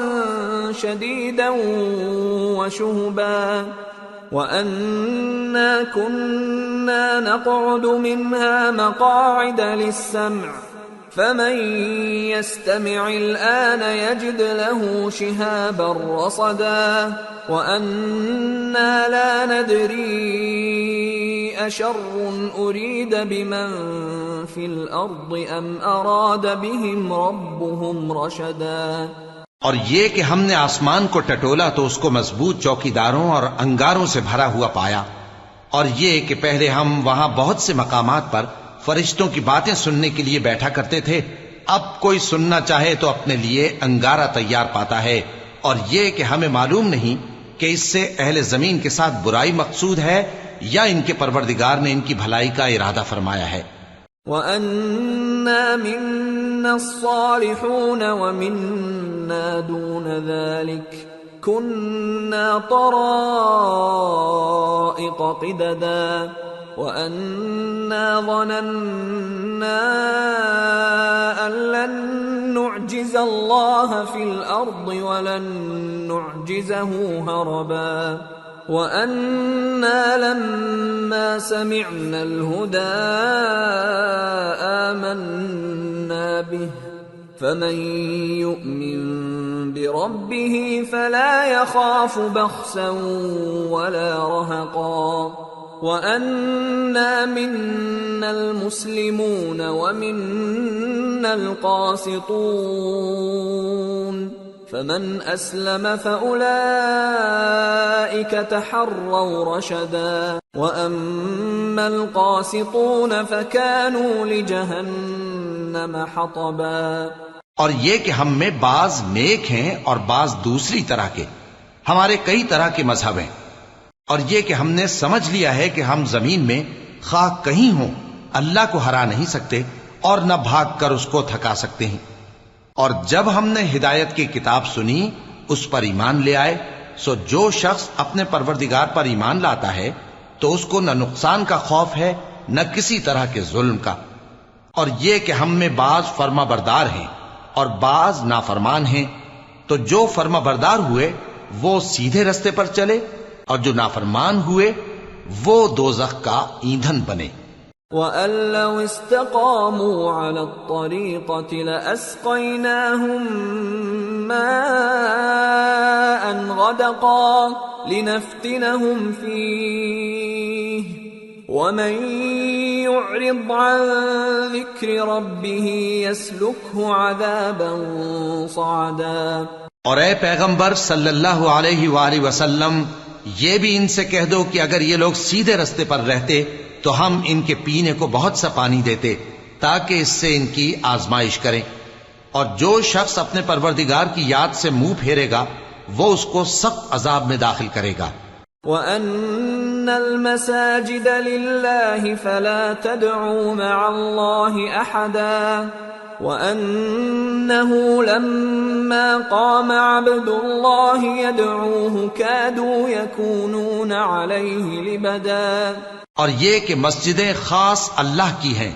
شَدِيدًا وَشُهُبًا وَأَنَّا كُنَّا نَقْعُدُ مِنْهَا مَقَاعِدَ لِلسَّمْعِ فَمَن يَسْتَمِعِ الْآنَ يَجِدْ لَهُ شِهَابًا رَّصَدًا وَأَنَّا لَا نَدْرِي أشر أريد بمن في الأرض أم أراد بهم ربهم رشدا۔ اور یہ کہ ہم نے آسمان کو ٹٹولا تو اس کو مضبوط چوکیداروں اور انگاروں سے بھرا ہوا پایا، اور یہ کہ پہلے ہم وہاں بہت سے مقامات پر فرشتوں کی باتیں سننے کے لیے بیٹھا کرتے تھے، اب کوئی سننا چاہے تو اپنے لیے انگارہ تیار پاتا ہے، اور یہ کہ ہمیں معلوم نہیں کہ اس سے اہل زمین کے ساتھ برائی مقصود ہے یا ان کے پروردگار نے ان کی بھلائی کا ارادہ فرمایا ہے۔ وَأَنَّا مِنَّا الصَّالِحُونَ وَمِنَّا دُونَ ذَلِكَ كُنَّا طَرَائِقَ قِدَدًا وَأَنَّا ظَنَنَّا أَن لَّن نُّعْجِزَ اللَّهَ فِي الْأَرْضِ وَلَن نُّعْجِزَهُ هَرَبًا وَأَنَّا لَمَّا سَمِعْنَا الْهُدَىٰ آمَنَّا بِهِ فَمَن يُؤْمِن بِرَبِّهِ فَلَا يَخَافُ بَخْسًا وَلَا رَهَقًا وَأَنَّا مِنَّا الْمُسْلِمُونَ وَمِنَّا الْقَاسِطُونَ فَمَنْ أَسْلَمَ فَأُولَئِكَ تَحَرَّوْا رَشَدًا وَأَمَّا الْقَاسِطُونَ فَكَانُوا لِجَهَنَّمَ حَطَبًا۔ اور یہ کہ ہم میں بعض نیک ہیں اور بعض دوسری طرح کے، ہمارے کئی طرح کے مذہب ہیں، اور یہ کہ ہم نے سمجھ لیا ہے کہ ہم زمین میں خواہ کہیں ہوں اللہ کو ہرا نہیں سکتے اور نہ بھاگ کر اس کو تھکا سکتے ہیں۔ اور جب ہم نے ہدایت کی کتاب سنی اس پر ایمان لے آئے، سو جو شخص اپنے پروردگار پر ایمان لاتا ہے تو اس کو نہ نقصان کا خوف ہے نہ کسی طرح کے ظلم کا۔ اور یہ کہ ہم میں بعض فرما بردار ہیں اور بعض نافرمان ہیں، تو جو فرما بردار ہوئے وہ سیدھے رستے پر چلے، اور جو نافرمان ہوئے وہ دوزخ کا ایندھن بنے۔ وَأَن لَّوْ اسْتَقَامُوا عَلَى الطَّرِيقَةِ لَأَسْقَيْنَاهُم مَّاءً غَدَقًا لِّنَفْتِنَهُمْ فِيهِ وَمَن يُعْرِضْ عَن ذِكْرِ رَبِّهِ يَسْلُكْهُ عَذَابًا صَعَدًا۔ اور اے پیغمبر صلی اللہ علیہ وآلہ وسلم، یہ بھی ان سے کہہ دو کہ اگر یہ لوگ سیدھے رستے پر رہتے تو ہم ان کے پینے کو بہت سا پانی دیتے تاکہ اس سے ان کی آزمائش کریں، اور جو شخص اپنے پروردگار کی یاد سے منہ پھیرے گا وہ اس کو سخت عذاب میں داخل کرے گا۔ وَأَنَّ الْمَسَاجِدَ لِلَّهِ فَلَا تَدْعُوا مَعَ اللَّهِ أَحَدًا وَأَنَّهُ لَمَّا قَامَ عَبْدُ اللَّهِ يَدْعُوهُ كَادُوا يَكُونُونَ عَلَيْهِ لِبَدًا۔ اور یہ کہ مسجدیں خاص اللہ کی ہیں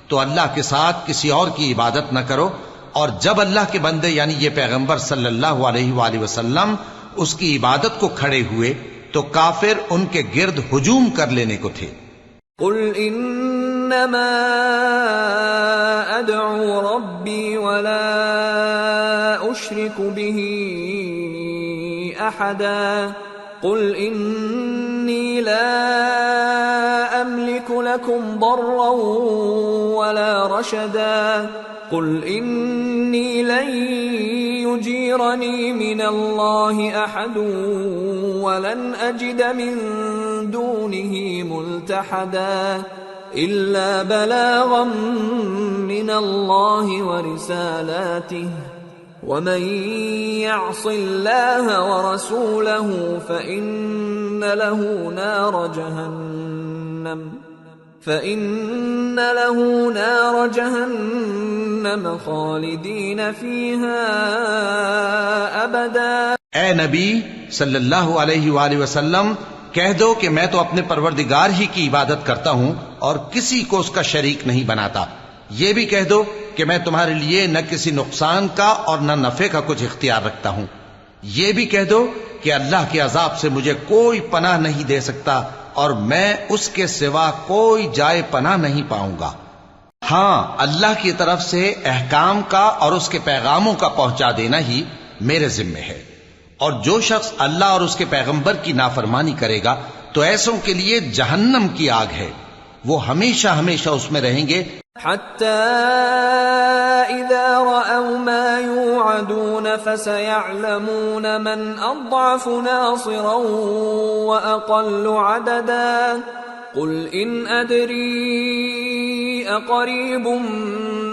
تو اللہ کے ساتھ کسی اور کی عبادت نہ کرو، اور جب اللہ کے بندے یعنی یہ پیغمبر صلی اللہ علیہ وآلہ وسلم اس کی عبادت کو کھڑے ہوئے تو کافر ان کے گرد ہجوم کر لینے کو تھے۔ قل انما ادعو ربی ولا اشرک به احدا قل انی لا املک لکم ضرا ولا رشدا قل انی لن يجيرني من الله احد ولن اجد من دونه ملتحدا الا بلاغا من الله ورسالاته ومن يعص الله ورسوله فإن له نار جهنم خالدین فیہا ابدا۔ اے نبی صلی اللہ علیہ وآلہ وسلم، کہہ دو کہ میں تو اپنے پروردگار ہی کی عبادت کرتا ہوں اور کسی کو اس کا شریک نہیں بناتا۔ یہ بھی کہہ دو کہ میں تمہارے لیے نہ کسی نقصان کا اور نہ نفع کا کچھ اختیار رکھتا ہوں۔ یہ بھی کہہ دو کہ اللہ کے عذاب سے مجھے کوئی پناہ نہیں دے سکتا اور میں اس کے سوا کوئی جائے پناہ نہیں پاؤں گا۔ ہاں، اللہ کی طرف سے احکام کا اور اس کے پیغاموں کا پہنچا دینا ہی میرے ذمہ ہے، اور جو شخص اللہ اور اس کے پیغمبر کی نافرمانی کرے گا تو ایسوں کے لیے جہنم کی آگ ہے، وہ ہمیشہ ہمیشہ اس میں رہیں گے۔ حتى إذا رأوا ما يوعدون فسيعلمون من أضعف ناصرا وأقل عددا قل إن أدري أقريب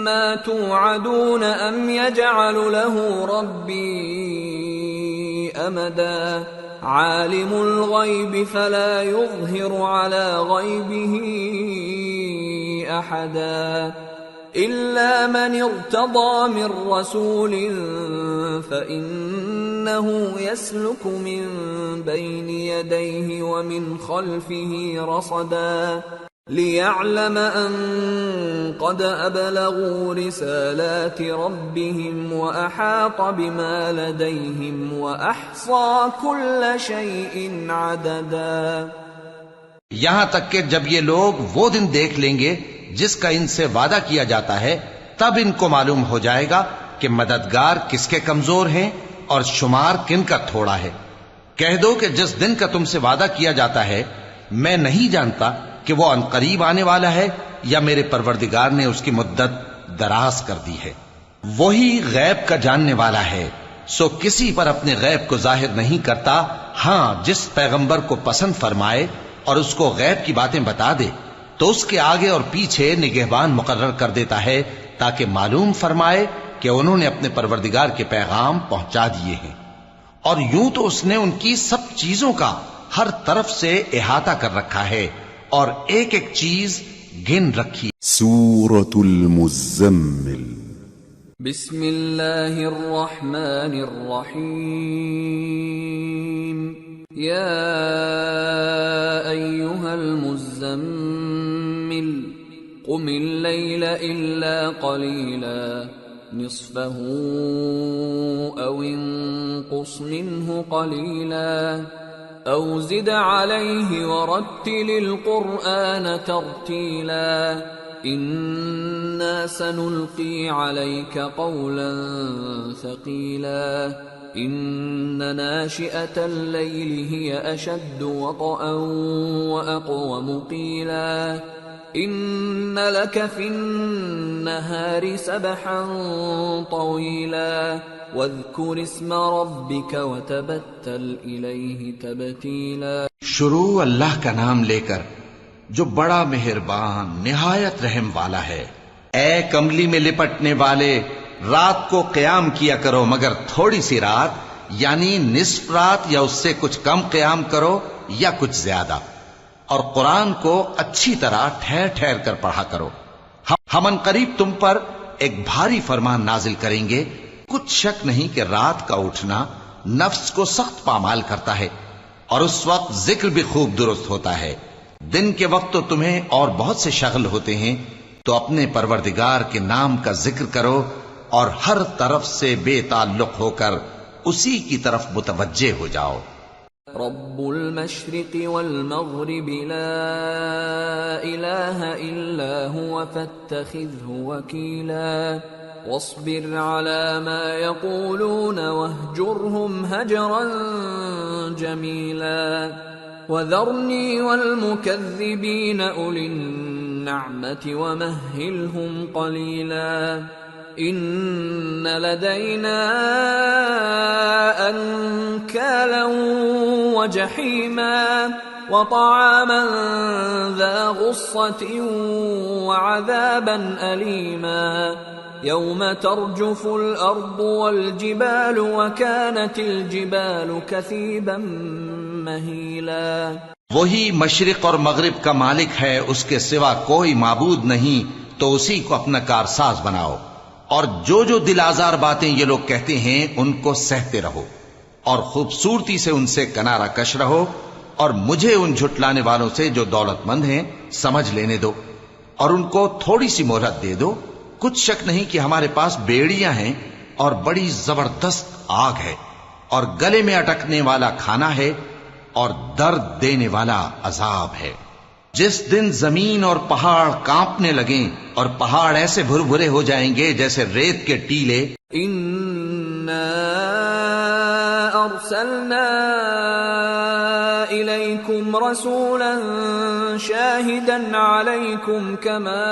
ما توعدون أم يجعل له ربي أمدا عالم الغيب فلا يظهر على غيبه أحدا إلا من ارتضى من رسول فإنه يسلك من بين يديه ومن خلفه رصدا ليعلم أن قد أبلغوا رسالات ربهم وأحاط بما لديهم وأحصى كل شيء عددا۔ یہاں تک کہ جب یہ لوگ وہ دن دیکھ لیں گے جس کا ان سے وعدہ کیا جاتا ہے، تب ان کو معلوم ہو جائے گا کہ مددگار کس کے کمزور ہیں اور شمار کن کا تھوڑا ہے۔ کہہ دو کہ جس دن کا تم سے وعدہ کیا جاتا ہے میں نہیں جانتا کہ وہ عنقریب آنے والا ہے یا میرے پروردگار نے اس کی مدت دراز کر دی ہے۔ وہی غیب کا جاننے والا ہے، سو کسی پر اپنے غیب کو ظاہر نہیں کرتا، ہاں جس پیغمبر کو پسند فرمائے اور اس کو غیب کی باتیں بتا دے تو اس کے آگے اور پیچھے نگہبان مقرر کر دیتا ہے تاکہ معلوم فرمائے کہ انہوں نے اپنے پروردگار کے پیغام پہنچا دیے ہیں، اور یوں تو اس نے ان کی سب چیزوں کا ہر طرف سے احاطہ کر رکھا ہے اور ایک ایک چیز گن رکھی۔ سورة المزمل بسم اللہ الرحمن الرحیم یا ایہا المزمل قم اللیل الا قلیلا نصفه او انقص منه قلیلا او زد علیہ ورتل القرآن ترتیلا انا سنلقی علیک قولا ثقیلا ان ناشئة اللیل هی اشد وطئا واقوم قیلا ان لك في النهار سبحا طويلا واذكر اسم ربك وتبتل إليه تبتيلا۔ شروع اللہ کا نام لے کر جو بڑا مہربان نہایت رحم والا ہے۔ اے کملی میں لپٹنے والے، رات کو قیام کیا کرو مگر تھوڑی سی رات، یعنی نصف رات یا اس سے کچھ کم قیام کرو یا کچھ زیادہ، اور قرآن کو اچھی طرح ٹھہر ٹھہر کر پڑھا کرو۔ ہم عنقریب تم پر ایک بھاری فرمان نازل کریں گے۔ کچھ شک نہیں کہ رات کا اٹھنا نفس کو سخت پامال کرتا ہے اور اس وقت ذکر بھی خوب درست ہوتا ہے۔ دن کے وقت تو تمہیں اور بہت سے شغل ہوتے ہیں، تو اپنے پروردگار کے نام کا ذکر کرو اور ہر طرف سے بے تعلق ہو کر اسی کی طرف متوجہ ہو جاؤ۔ رب المشرق والمغرب لا إله إلا هو فاتخذه وكيلا واصبر على ما يقولون واهجرهم هجرا جميلا وذرني والمكذبين أولي النعمة ومهلهم قليلا إن لدينا أنكالا وجحيما وطعاما ذا غصة وعذابا أليما يوم ترجف الأرض والجبال وكانت الجبال كثيبا مهيلا۔ وہی مشرق اور مغرب کا مالک ہے، اس کے سوا کوئی معبود نہیں، تو اسی کو اپنا کارساز بناؤ، اور جو دل آزار باتیں یہ لوگ کہتے ہیں ان کو سہتے رہو، اور خوبصورتی سے ان سے کنارہ کش رہو، اور مجھے ان جھٹلانے والوں سے جو دولت مند ہیں سمجھ لینے دو، اور ان کو تھوڑی سی مہلت دے دو۔ کچھ شک نہیں کہ ہمارے پاس بیڑیاں ہیں اور بڑی زبردست آگ ہے، اور گلے میں اٹکنے والا کھانا ہے اور درد دینے والا عذاب ہے۔ جس دن زمین اور پہاڑ کانپنے لگیں اور پہاڑ ایسے بھر بھرے ہو جائیں گے جیسے ریت کے ٹیلے۔ اِنَّا أَرْسَلْنَا إِلَيْكُمْ فيكم رسولا شاهدا عليكم كما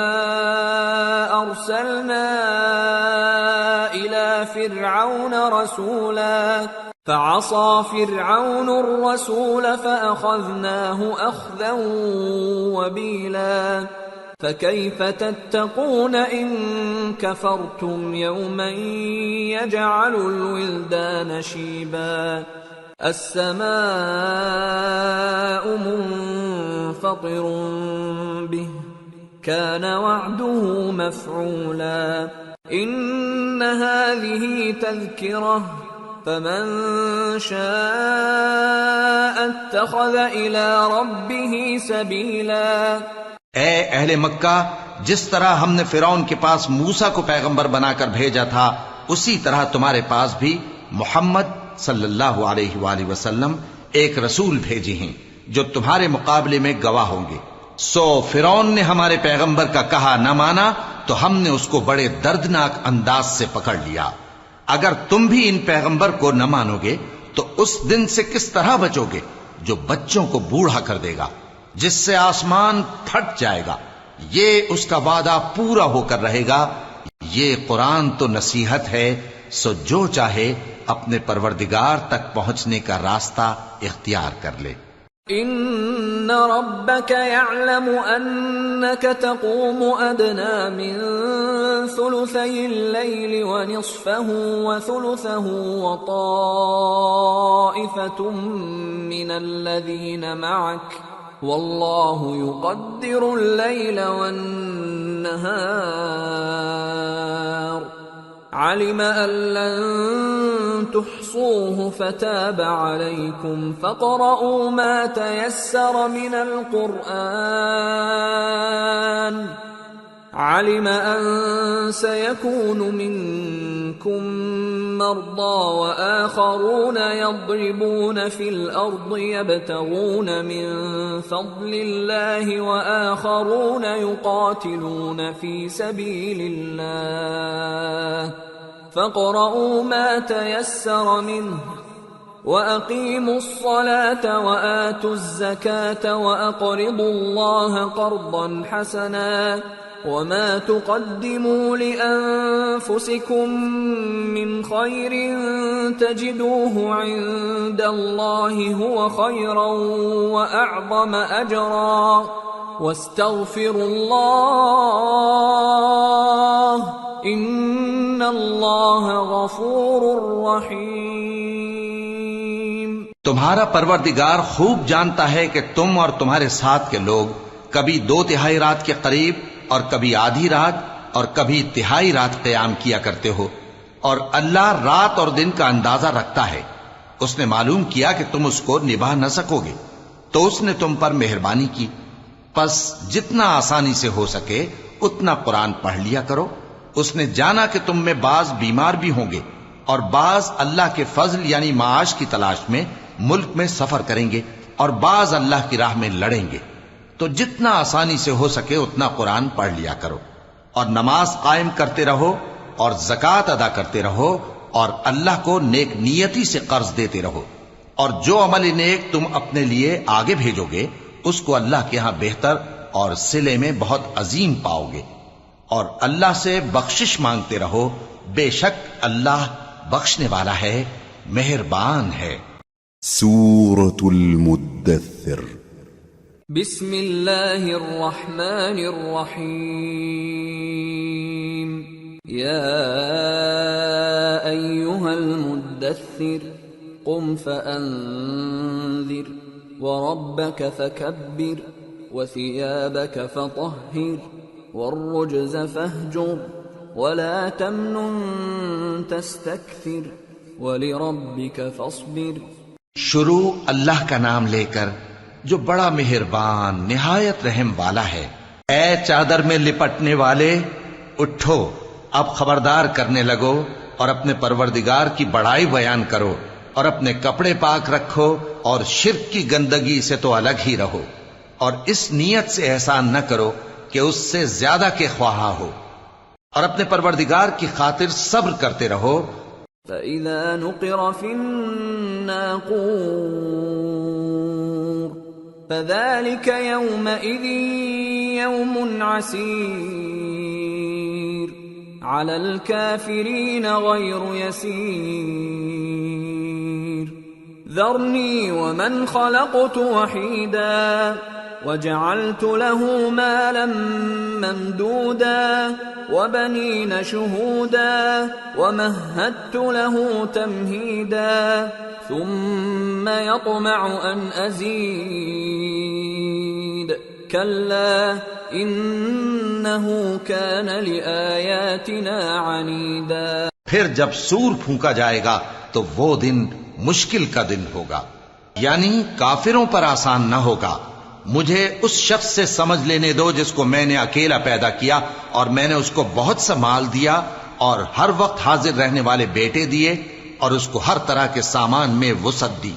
أرسلنا إلى فرعون رسولا فعصى فرعون الرسول فأخذناه أخذا وبيلا فكيف تتقون إن كفرتم يوما يجعل الولدان شيبا السماء منفطر به كان وعده مفعولا إن هذه تذكرة فمن شاء اتخذ إلى ربه سبيلا۔ اے اہل مکہ، جس طرح ہم نے فرعون کے پاس موسیٰ کو پیغمبر بنا کر بھیجا تھا، اسی طرح تمہارے پاس بھی محمد صلی اللہ علیہ وآلہ وسلم ایک رسول بھیجے ہیں جو تمہارے مقابلے میں گواہ ہوں گے۔ سو فرعون نے ہمارے پیغمبر کا کہا نہ مانا تو ہم نے اس کو بڑے دردناک انداز سے پکڑ لیا۔ اگر تم بھی ان پیغمبر کو نہ مانو گے تو اس دن سے کس طرح بچو گے جو بچوں کو بوڑھا کر دے گا، جس سے آسمان پھٹ جائے گا، یہ اس کا وعدہ پورا ہو کر رہے گا۔ یہ قرآن تو نصیحت ہے، سو جو چاہے اپنے پروردگار تک پہنچنے کا راستہ اختیار کر لے۔ ان ربك يعلم انك تقوم ادنى من ثلثي الليل ونصفه وثلثه وطائفة من الذين معك والله يقدر الليل والنهار علم أن لن تحصوه فتاب عليكم فاقرؤوا ما تيسر من القرآن علم أن سيكون منكم مرضى وآخرون يضربون في الأرض يبتغون من فضل الله وآخرون يقاتلون في سبيل الله فاقرؤوا ما تيسر منه وأقيموا الصلاة وآتوا الزكاة وأقرضوا الله قرضا حسنا وما تقدموا لأنفسكم من خير تجدوه عند الله هو خيرا وأعظم أجرا واستغفروا الله إن الله غفور رحيم۔ تمہارا پروردگار خوب جانتا ہے کہ تم اور تمہارے ساتھ کے لوگ کبھی 2/3 رات کے قریب اور کبھی آدھی رات اور کبھی تہائی رات قیام کیا کرتے ہو، اور اللہ رات اور دن کا اندازہ رکھتا ہے۔ اس نے معلوم کیا کہ تم اس کو نبھا نہ سکو گے تو اس نے تم پر مہربانی کی، پس جتنا آسانی سے ہو سکے اتنا قرآن پڑھ لیا کرو۔ اس نے جانا کہ تم میں بعض بیمار بھی ہوں گے اور بعض اللہ کے فضل یعنی معاش کی تلاش میں ملک میں سفر کریں گے اور بعض اللہ کی راہ میں لڑیں گے، تو جتنا آسانی سے ہو سکے اتنا قرآن پڑھ لیا کرو، اور نماز قائم کرتے رہو اور زکوٰۃ ادا کرتے رہو اور اللہ کو نیک نیتی سے قرض دیتے رہو، اور جو عمل نیک تم اپنے لیے آگے بھیجو گے اس کو اللہ کے ہاں بہتر اور صلے میں بہت عظیم پاؤ گے، اور اللہ سے بخشش مانگتے رہو، بے شک اللہ بخشنے والا ہے، مہربان ہے۔ سورة المدثر بسم اللہ الرحمن الرحیم یا ایہا المدثر قم فانذر وربك فكبر وثيابك فطهر والرجز فاهجر ولا تمنن تستكثر ولربك فاصبر۔ شروع اللہ کا نام لے کر جو بڑا مہربان نہایت رحم والا ہے۔ اے چادر میں لپٹنے والے، اٹھو، اب خبردار کرنے لگو اور اپنے پروردگار کی بڑائی بیان کرو، اور اپنے کپڑے پاک رکھو اور شرک کی گندگی سے تو الگ ہی رہو، اور اس نیت سے احسان نہ کرو کہ اس سے زیادہ کے خواہاں ہو، اور اپنے پروردگار کی خاطر صبر کرتے رہو۔ فَإِذَا نُقِرَ فِي النَّاقُورِ فذلك يومئذ يوم عسير على الكافرين غير يسير ذرني ومن خلقت وحيدا وجعلت له مالا ممدودا وبنين شهودا ومهدت له تمهيدا ثم يطمع أن أزيد كلا إنه كان لآياتنا عنيدا. پھر جب سور پھونکا جائے گا تو وہ دن مشکل کا دن ہوگا، یعنی کافروں پر آسان نہ ہوگا. مجھے اس شخص سے سمجھ لینے دو جس کو میں نے اکیلا پیدا کیا اور میں نے اس کو بہت سا مال دیا اور ہر وقت حاضر رہنے والے بیٹے دیے اور اس کو ہر طرح کے سامان میں وسعت دی،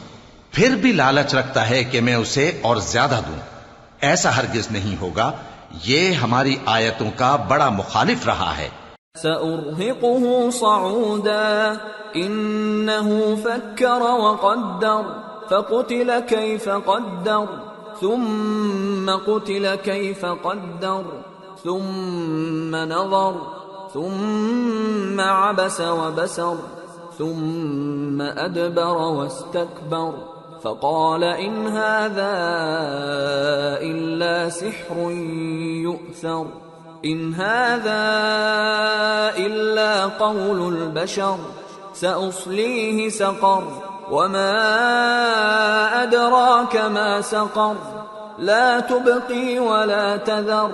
پھر بھی لالچ رکھتا ہے کہ میں اسے اور زیادہ دوں. ایسا ہرگز نہیں ہوگا، یہ ہماری آیتوں کا بڑا مخالف رہا ہے. سأرهقه صعودا إنه فكر وقدر فقتل كيف قدر ثم قتل كيف قدر ثم نظر ثم عبس وبسر ثم أدبر واستكبر فقال إن هذا إلا سحر يؤثر إن هذا إلا قول البشر سأصليه سقر وما أدراك ما سقر لا تبقي ولا تذر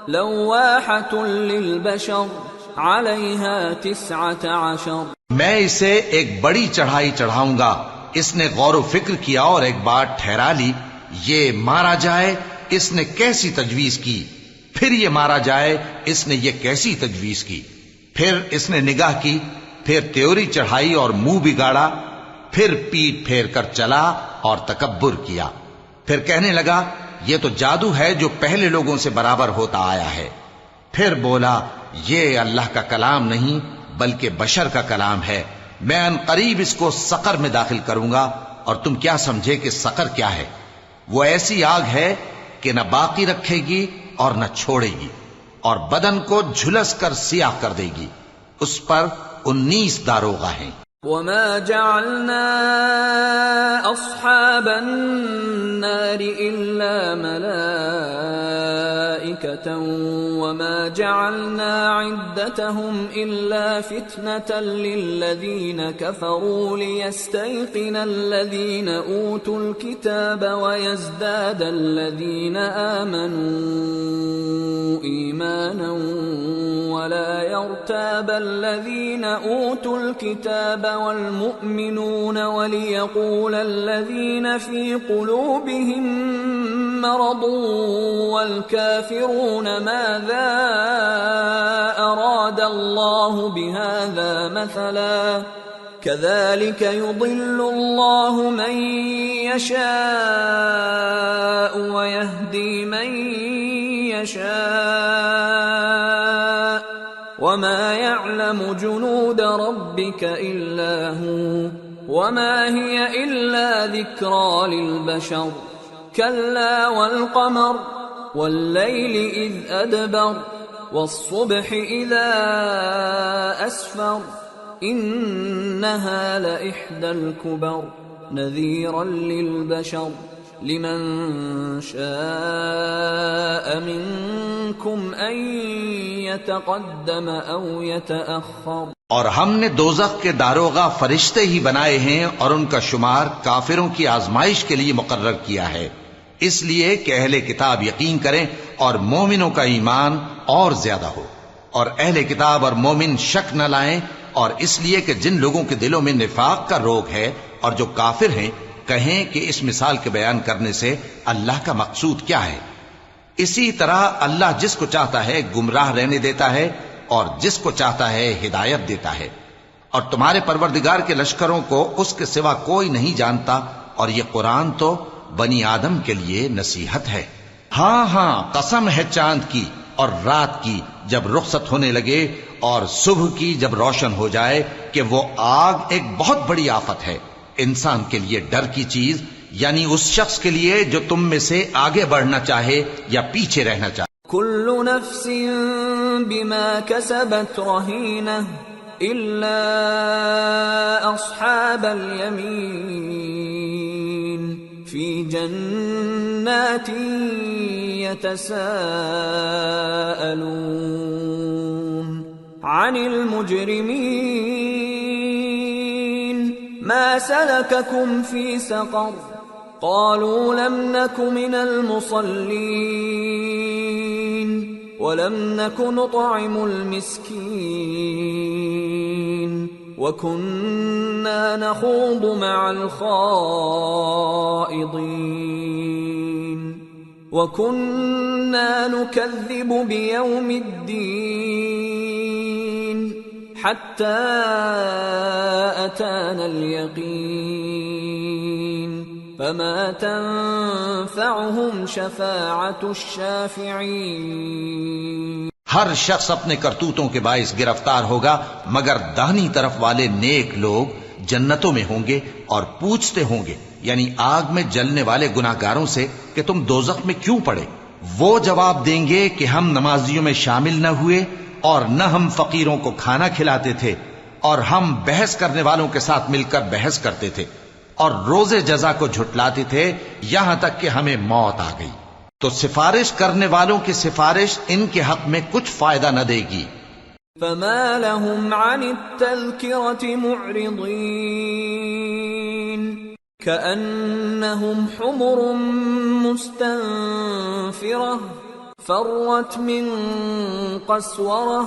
لواحة للبشر عليها 19. میں اسے ایک بڑی چڑھائی چڑھاؤں گا. اس نے غور و فکر کیا اور ایک بات ٹھہرا لی، یہ مارا جائے، اس نے کیسی تجویز کی، پھر یہ مارا جائے، اس نے یہ کیسی تجویز کی. پھر اس نے نگاہ کی، پھر تیوری چڑھائی اور منہ بگاڑا، پھر پیٹ پھیر کر چلا اور تکبر کیا. پھر کہنے لگا یہ تو جادو ہے جو پہلے لوگوں سے برابر ہوتا آیا ہے. پھر بولا یہ اللہ کا کلام نہیں بلکہ بشر کا کلام ہے. میں ان قریب اس کو سقر میں داخل کروں گا. اور تم کیا سمجھے کہ سقر کیا ہے؟ وہ ایسی آگ ہے کہ نہ باقی رکھے گی اور نہ چھوڑے گی، اور بدن کو جھلس کر سیاہ کر دے گی. اس پر 19 داروغہ ہیں. وما جعلنا أصحاب النار إلا ملائكة وما جعلنا عدتهم إلا فتنة للذين كفروا ليستيقن الذين أوتوا الكتاب ويزداد الذين آمنوا إيمانا ولا يرتاب الذين أوتوا الكتاب والمؤمنون وليقول الذين في قلوبهم مرض والكافرون ماذا أراد الله بهذا مثلا كذلك يضل الله من يشاء ويهدي من يشاء وما يعلم جنود ربك إلا هو وما هي إلا ذكرى للبشر كلا والقمر والليل إذ أدبر والصبح إذا أسفر إنها لإحدى الكبر نذيرا للبشر لمن شاء منكم أن يتقدم أو يتأخر. اور ہم نے دوزخ کے داروغہ فرشتے ہی بنائے ہیں اور ان کا شمار کافروں کی آزمائش کے لیے مقرر کیا ہے، اس لیے کہ اہل کتاب یقین کریں اور مومنوں کا ایمان اور زیادہ ہو، اور اہل کتاب اور مومن شک نہ لائیں، اور اس لیے کہ جن لوگوں کے دلوں میں نفاق کا روگ ہے اور جو کافر ہیں کہیں کہ اس مثال کے بیان کرنے سے اللہ کا مقصود کیا ہے. اسی طرح اللہ جس کو چاہتا ہے گمراہ رہنے دیتا ہے اور جس کو چاہتا ہے ہدایت دیتا ہے. اور تمہارے پروردگار کے لشکروں کو اس کے سوا کوئی نہیں جانتا، اور یہ قرآن تو بنی آدم کے لیے نصیحت ہے. ہاں ہاں قسم ہے چاند کی اور رات کی جب رخصت ہونے لگے، اور صبح کی جب روشن ہو جائے، کہ وہ آگ ایک بہت بڑی آفت ہے، انسان کے لیے ڈر کی چیز یعنی اس شخص کے لیے جو تم میں سے آگے بڑھنا چاہے یا پیچھے رہنا چاہے. كل نفس بما كسبت رهينة إلا أصحاب اليمين في جنات يتساءلون عن المجرمين ما سلككم في سقر قالوا لم نك من المصلين ولم نك نطعم المسكين وكنا نخوض مع الخائضين وكنا نكذب بيوم الدين حتى أتانا اليقين فما تنفعهم شفاعة الشافعين. ہر شخص اپنے کرتوتوں کے باعث گرفتار ہوگا مگر داہنی طرف والے نیک لوگ جنتوں میں ہوں گے اور پوچھتے ہوں گے یعنی آگ میں جلنے والے گناہگاروں سے کہ تم دوزخ میں کیوں پڑے. وہ جواب دیں گے کہ ہم نمازیوں میں شامل نہ ہوئے اور نہ ہم فقیروں کو کھانا کھلاتے تھے اور ہم بحث کرنے والوں کے ساتھ مل کر بحث کرتے تھے اور روز جزا کو جھٹلاتے تھے یہاں تک کہ ہمیں موت آ گئی. تو سفارش کرنے والوں کی سفارش ان کے حق میں کچھ فائدہ نہ دے گی. فما لهم عن التذكرة معرضين كأنهم حمر مستنفرة فرت من قسورة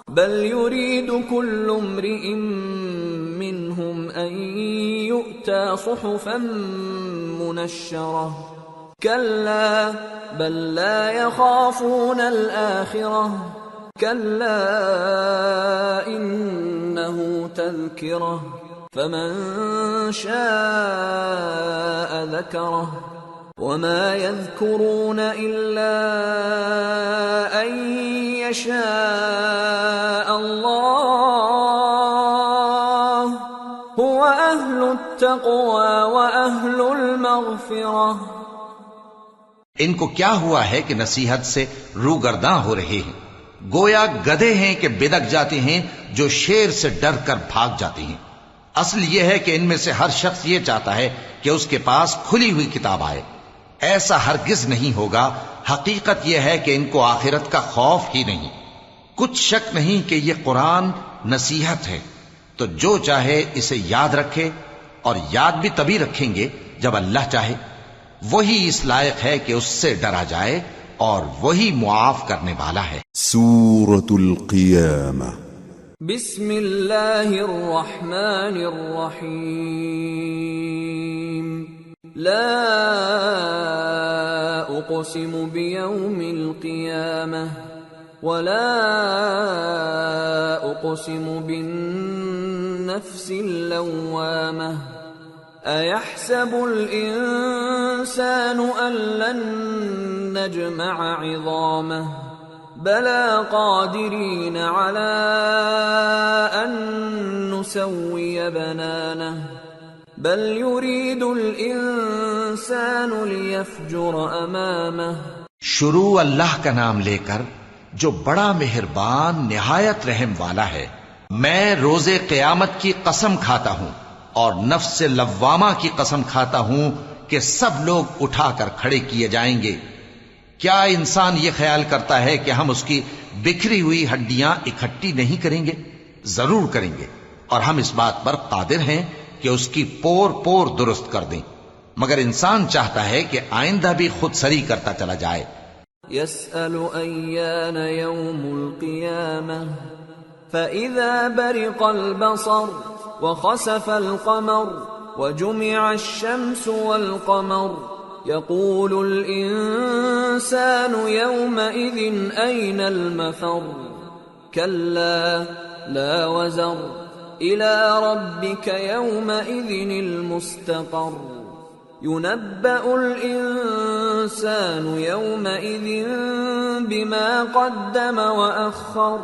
بل يريد كل امرئ منهم أن يؤتى صحفا منشرة كلا بل لا يخافون الآخرة كلا إنه تذكرة فمن شاء ذكره وما يذكرون إلا أن يشاء الله هو أهل التقوى وأهل المغفرة. ان کو کیا ہوا ہے کہ نصیحت سے روگرداں ہو رہے ہیں؟ گویا گدھے ہیں کہ بدک جاتے ہیں جو شیر سے ڈر کر بھاگ جاتے ہیں. اصل یہ ہے کہ ان میں سے ہر شخص یہ چاہتا ہے کہ اس کے پاس کھلی ہوئی کتاب آئے. ایسا ہرگز نہیں ہوگا. حقیقت یہ ہے کہ ان کو آخرت کا خوف ہی نہیں. کچھ شک نہیں کہ یہ قرآن نصیحت ہے، تو جو چاہے اسے یاد رکھے، اور یاد بھی تبھی رکھیں گے جب اللہ چاہے. وہی اس لائق ہے کہ اس سے ڈرا جائے اور وہی معاف کرنے والا ہے. سورة القيامة. بسم اللہ الرحمن الرحیم. لا اقسم بیوم القیامة ولا اقسم بالنفس اللوامة أيحسب الإنسان أن لن نجمع عظامه بلى قادرين على أن نسوي بنانه بل يريد الإنسان ليفجر أمامه. شروع اللہ کا نام لے کر جو بڑا مہربان نہایت رحم والا ہے. میں روز قیامت کی قسم کھاتا ہوں اور نفس لوامہ کی قسم کھاتا ہوں کہ سب لوگ اٹھا کر کھڑے کیے جائیں گے. کیا انسان یہ خیال کرتا ہے کہ ہم اس کی بکھری ہوئی ہڈیاں اکٹھی نہیں کریں گے؟ ضرور کریں گے، اور ہم اس بات پر قادر ہیں کہ اس کی پور پور درست کر دیں. مگر انسان چاہتا ہے کہ آئندہ بھی خود سری کرتا چلا جائے. يسأل أيان يوم القيامة فإذا برق البصر وخسف القمر وجمع الشمس والقمر يقول الإنسان يومئذ أين المفر كلا لا وزر إلى ربك يومئذ المستقر ينبأ الإنسان يومئذ بما قدم وأخر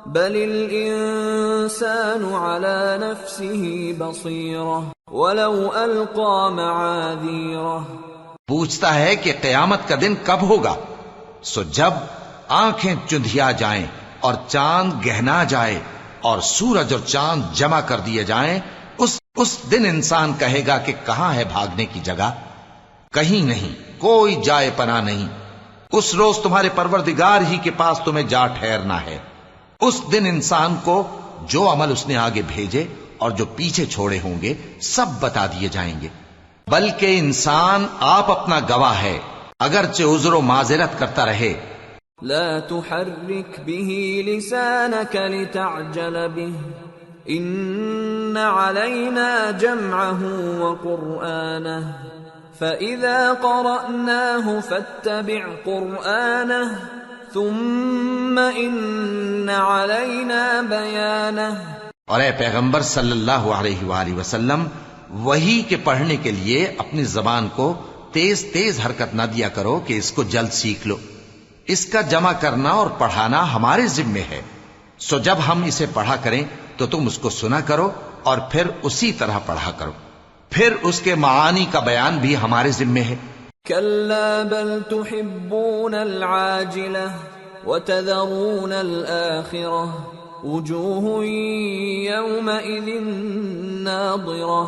بل الإنسان على نفسه بصيرة ولو ألقى معاذيره. پوچھتا ہے کہ قیامت کا دن کب ہوگا؟ سو جب آنکھیں چندھیا جائیں اور چاند گہنا جائے اور سورج اور چاند جمع کر دیے جائیں، اس دن انسان کہے گا کہ کہاں ہے بھاگنے کی جگہ؟ کہیں نہیں، کوئی جائے پناہ نہیں۔ اس روز تمہارے پروردگار ہی کے پاس تمہیں جا ٹھہرنا ہے۔ اس دن انسان کو جو عمل اس نے آگے بھیجے اور جو پیچھے چھوڑے ہوں گے سب بتا دیے جائیں گے، بلکہ انسان آپ اپنا گواہ ہے، اگرچہ عذر و معذرت کرتا رہے۔ لا تحرك به لسانك لتعجل به إن علينا جمعه وقرآنه فإذا قرأناه فاتبع قرآنه ثم إن علينا بيانه۔ اور اے پیغمبر صلی اللہ علیہ وآلہ وسلم، وحی کے پڑھنے کے لیے اپنی زبان کو تیز تیز حرکت نہ دیا کرو کہ اس کو جلد سیکھ لو، اس کا جمع کرنا اور پڑھانا ہمارے ذمے ہے۔ سو جب ہم اسے پڑھا کریں تو تم اس کو سنا کرو اور پھر اسی طرح پڑھا کرو، پھر اس کے معانی کا بیان بھی ہمارے ذمے ہے۔ كلا بل تحبون العاجلة وتذرون الآخرة وجوه يومئذ ناظرة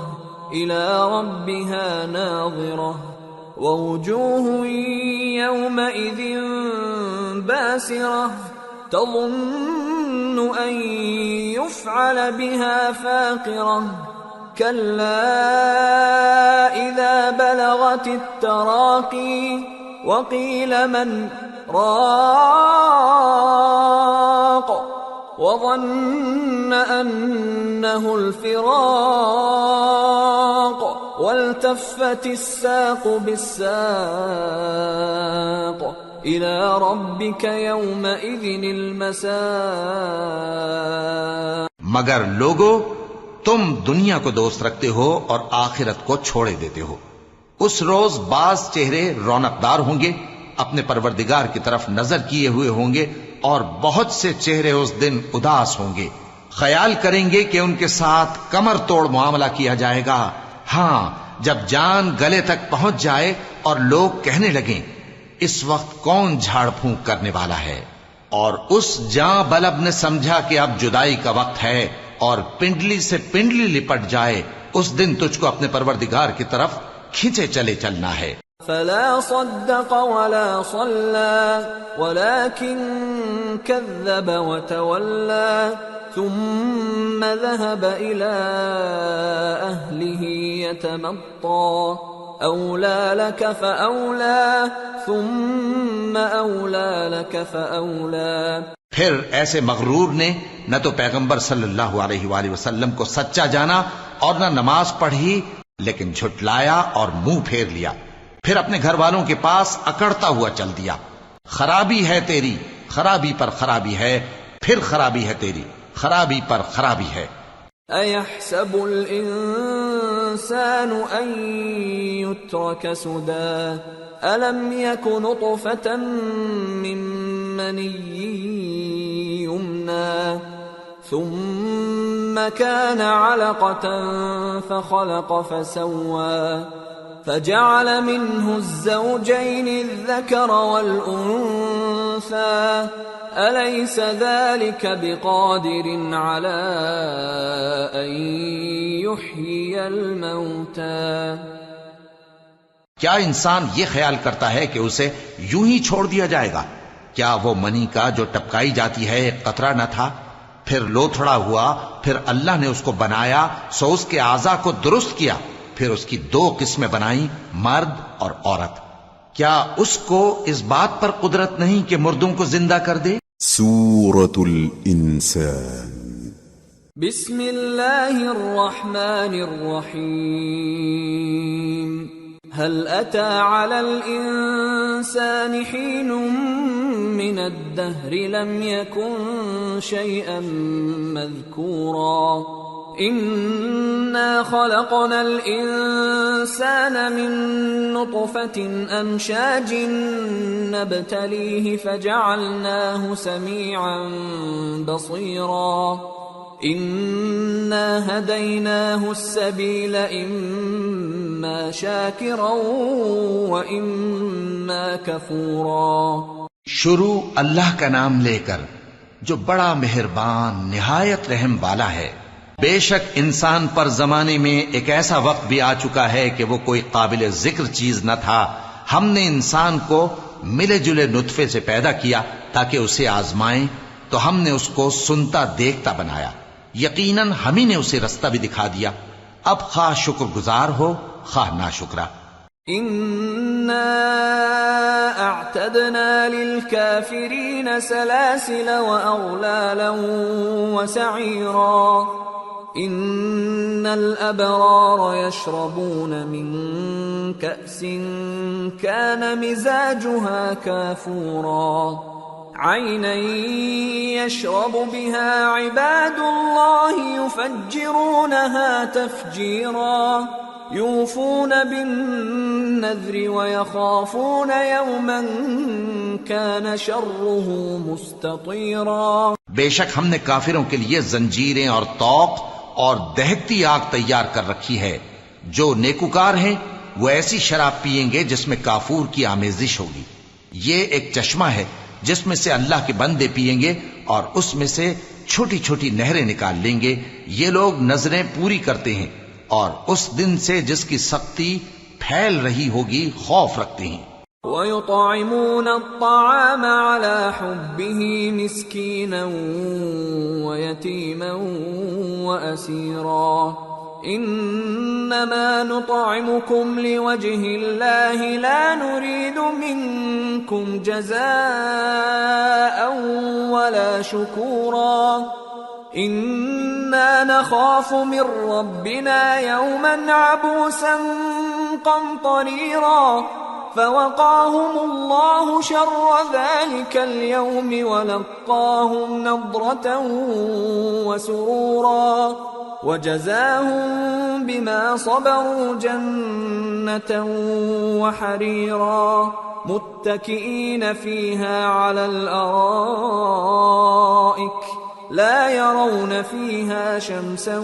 إلى ربها ناظرة ووجوه يومئذ باسرة تظن أن يفعل بها فاقرة كلا إذا بلغت التراقي وقيل من راق وظن أنه الفراق والتفت الساق بالساق إلى ربك يومئذ المساق۔ مگر لوگو، تم دنیا کو دوست رکھتے ہو اور آخرت کو چھوڑے دیتے ہو۔ اس روز بعض چہرے رونقدار ہوں گے، اپنے پروردگار کی طرف نظر کیے ہوئے ہوں گے، اور بہت سے چہرے اس دن اداس ہوں گے، خیال کریں گے کہ ان کے ساتھ کمر توڑ معاملہ کیا جائے گا۔ ہاں، جب جان گلے تک پہنچ جائے اور لوگ کہنے لگیں اس وقت کون جھاڑ پھونک کرنے والا ہے، اور اس جاں بلب نے سمجھا کہ اب جدائی کا وقت ہے اور پنڈلی سے پنڈلی لپٹ جائے، اس دن تجھ کو اپنے پروردگار کی طرف کھینچے چلے چلنا ہے۔ فلا صدق ولا صلى ولكن كذب وتولى ثم ذهب إلى أهله يتمطى أولى لك فأولى ثم أولى لك فأولى۔ پھر ایسے مغرور نے نہ تو پیغمبر صلی اللہ علیہ وآلہ وسلم کو سچا جانا اور نہ نماز پڑھی، لیکن جھٹلایا اور منہ پھیر لیا، پھر اپنے گھر والوں کے پاس اکڑتا ہوا چل دیا۔ خرابی ہے تیری، خرابی پر خرابی ہے، پھر خرابی ہے تیری، خرابی پر خرابی ہے۔ أَيَحْسَبُ الْإِنسَانُ أَن يُتْرَكَ سُدًى أَلَمْ يَكُ نُطْفَةً مِّن مَّنِيٍّ يُمْنَىٰ ثُمَّ كَانَ عَلَقَةً فَخَلَقَ فَسَوَّىٰ فجعل منه الزوجين الذكر والأنثى أليس ذلك بقادر على أن يحيي الموتى۔ کیا انسان یہ خیال کرتا ہے کہ اسے یوں ہی چھوڑ دیا جائے گا؟ کیا وہ منی کا جو ٹپکائی جاتی ہے ایک قطرہ نہ تھا، پھر لوتھڑا ہوا، پھر اللہ نے اس کو بنایا، سو اس کے اعضاء کو درست کیا، پھر اس کی دو قسمیں بنائیں، مرد اور عورت۔ کیا اس کو اس بات پر قدرت نہیں کہ مردوں کو زندہ کر دے؟ سورة الإنسان۔ بسم اللہ الرحمن الرحیم۔ هل أتى على الإنسان حين من الدهر لم يكن شيئا مذكورا إنا خلقنا الإنسان من نطفة أمشاج نبتليه فجعلناه سميعا بصيرا إنا هديناه السبيل إما شاكرا وإما كفورا۔ شروع اللہ کا نام لے کر جو بڑا مہربان نہایت رحم والا ہے۔ بے شک انسان پر زمانے میں ایک ایسا وقت بھی آ چکا ہے کہ وہ کوئی قابل ذکر چیز نہ تھا۔ ہم نے انسان کو ملے جلے نطفے سے پیدا کیا تاکہ اسے آزمائیں، تو ہم نے اس کو سنتا دیکھتا بنایا، یقیناً ہم ہی نے اسے رستہ بھی دکھا دیا۔ اب خواہ شکر گزار ہو خواہ ناشکرا۔ إنا أعتدنا للكافرين سلاسل وأغلالا وسعيرا إن الأبرار يشربون من كأس كان مزاجها كافورا عينا يشرب بها عباد الله يفجرونها تفجيرا يوفون بالنذر ويخافون يوما كان شره مستطيرا۔ بے شک ہم نے کافروں کے لیے زنجیریں اور طوق اور دہکتی آگ تیار کر رکھی ہے۔ جو نیکوکار ہیں وہ ایسی شراب پیئیں گے جس میں کافور کی آمیزش ہوگی۔ یہ ایک چشمہ ہے جس میں سے اللہ کے بندے پیئیں گے اور اس میں سے چھوٹی چھوٹی نہریں نکال لیں گے۔ یہ لوگ نظریں پوری کرتے ہیں اور اس دن سے جس کی سختی پھیل رہی ہوگی خوف رکھتے ہیں۔ وَيُطْعِمُونَ الطَّعَامَ عَلَى حُبِّهِ مِسْكِينًا وَيَتِيمًا وَأَسِيرًا إِنَّمَا نُطْعِمُكُمْ لِوَجْهِ اللَّهِ لَا نُرِيدُ مِنكُمْ جَزَاءً وَلَا شُكُورًا إِنَّا نَخَافُ مِن رَّبِّنَا يَوْمًا عَبُوسًا قَمْطَرِيرًا فوقاهم الله شر ذلك اليوم ولقاهم نضرة وسرورا وجزاهم بما صبروا جنة وحريرا متكئين فيها على الأرائك لا يرون فيها شمسا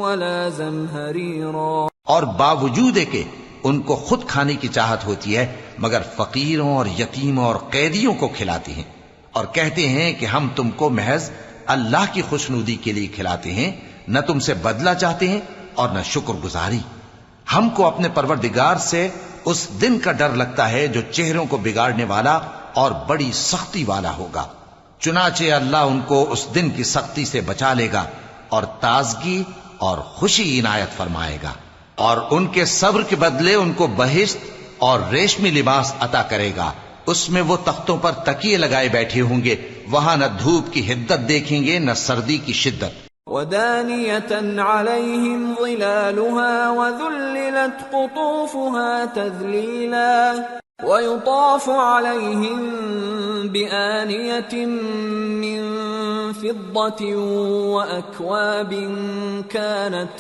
ولا زمهريرا۔ اور باوجود کہ ان کو خود کھانے کی چاہت ہوتی ہے مگر فقیروں اور یتیموں اور قیدیوں کو کھلاتے ہیں اور کہتے ہیں کہ ہم تم کو محض اللہ کی خوشنودی کے لیے کھلاتے ہیں، نہ تم سے بدلہ چاہتے ہیں اور نہ شکر گزاری۔ ہم کو اپنے پروردگار سے اس دن کا ڈر لگتا ہے جو چہروں کو بگاڑنے والا اور بڑی سختی والا ہوگا، چنانچہ اللہ ان کو اس دن کی سختی سے بچا لے گا اور تازگی اور خوشی عنایت فرمائے گا، اور ان کے صبر کے بدلے ان کو بہشت اور ریشمی لباس عطا کرے گا۔ اس میں وہ تختوں پر تکیے لگائے بیٹھے ہوں گے، وہاں نہ دھوپ کی حدت دیکھیں گے نہ سردی کی شدت۔ وَدَانِيَةً عَلَيْهِمْ ظِلَالُهَا وَذُلِّلَتْ قُطُوفُهَا تَذْلِيلًا وَيُطَافُ عَلَيْهِمْ بِآنِيَةٍ مِّن فِضَّةٍ وَأَكْوَابٍ كَانَتْ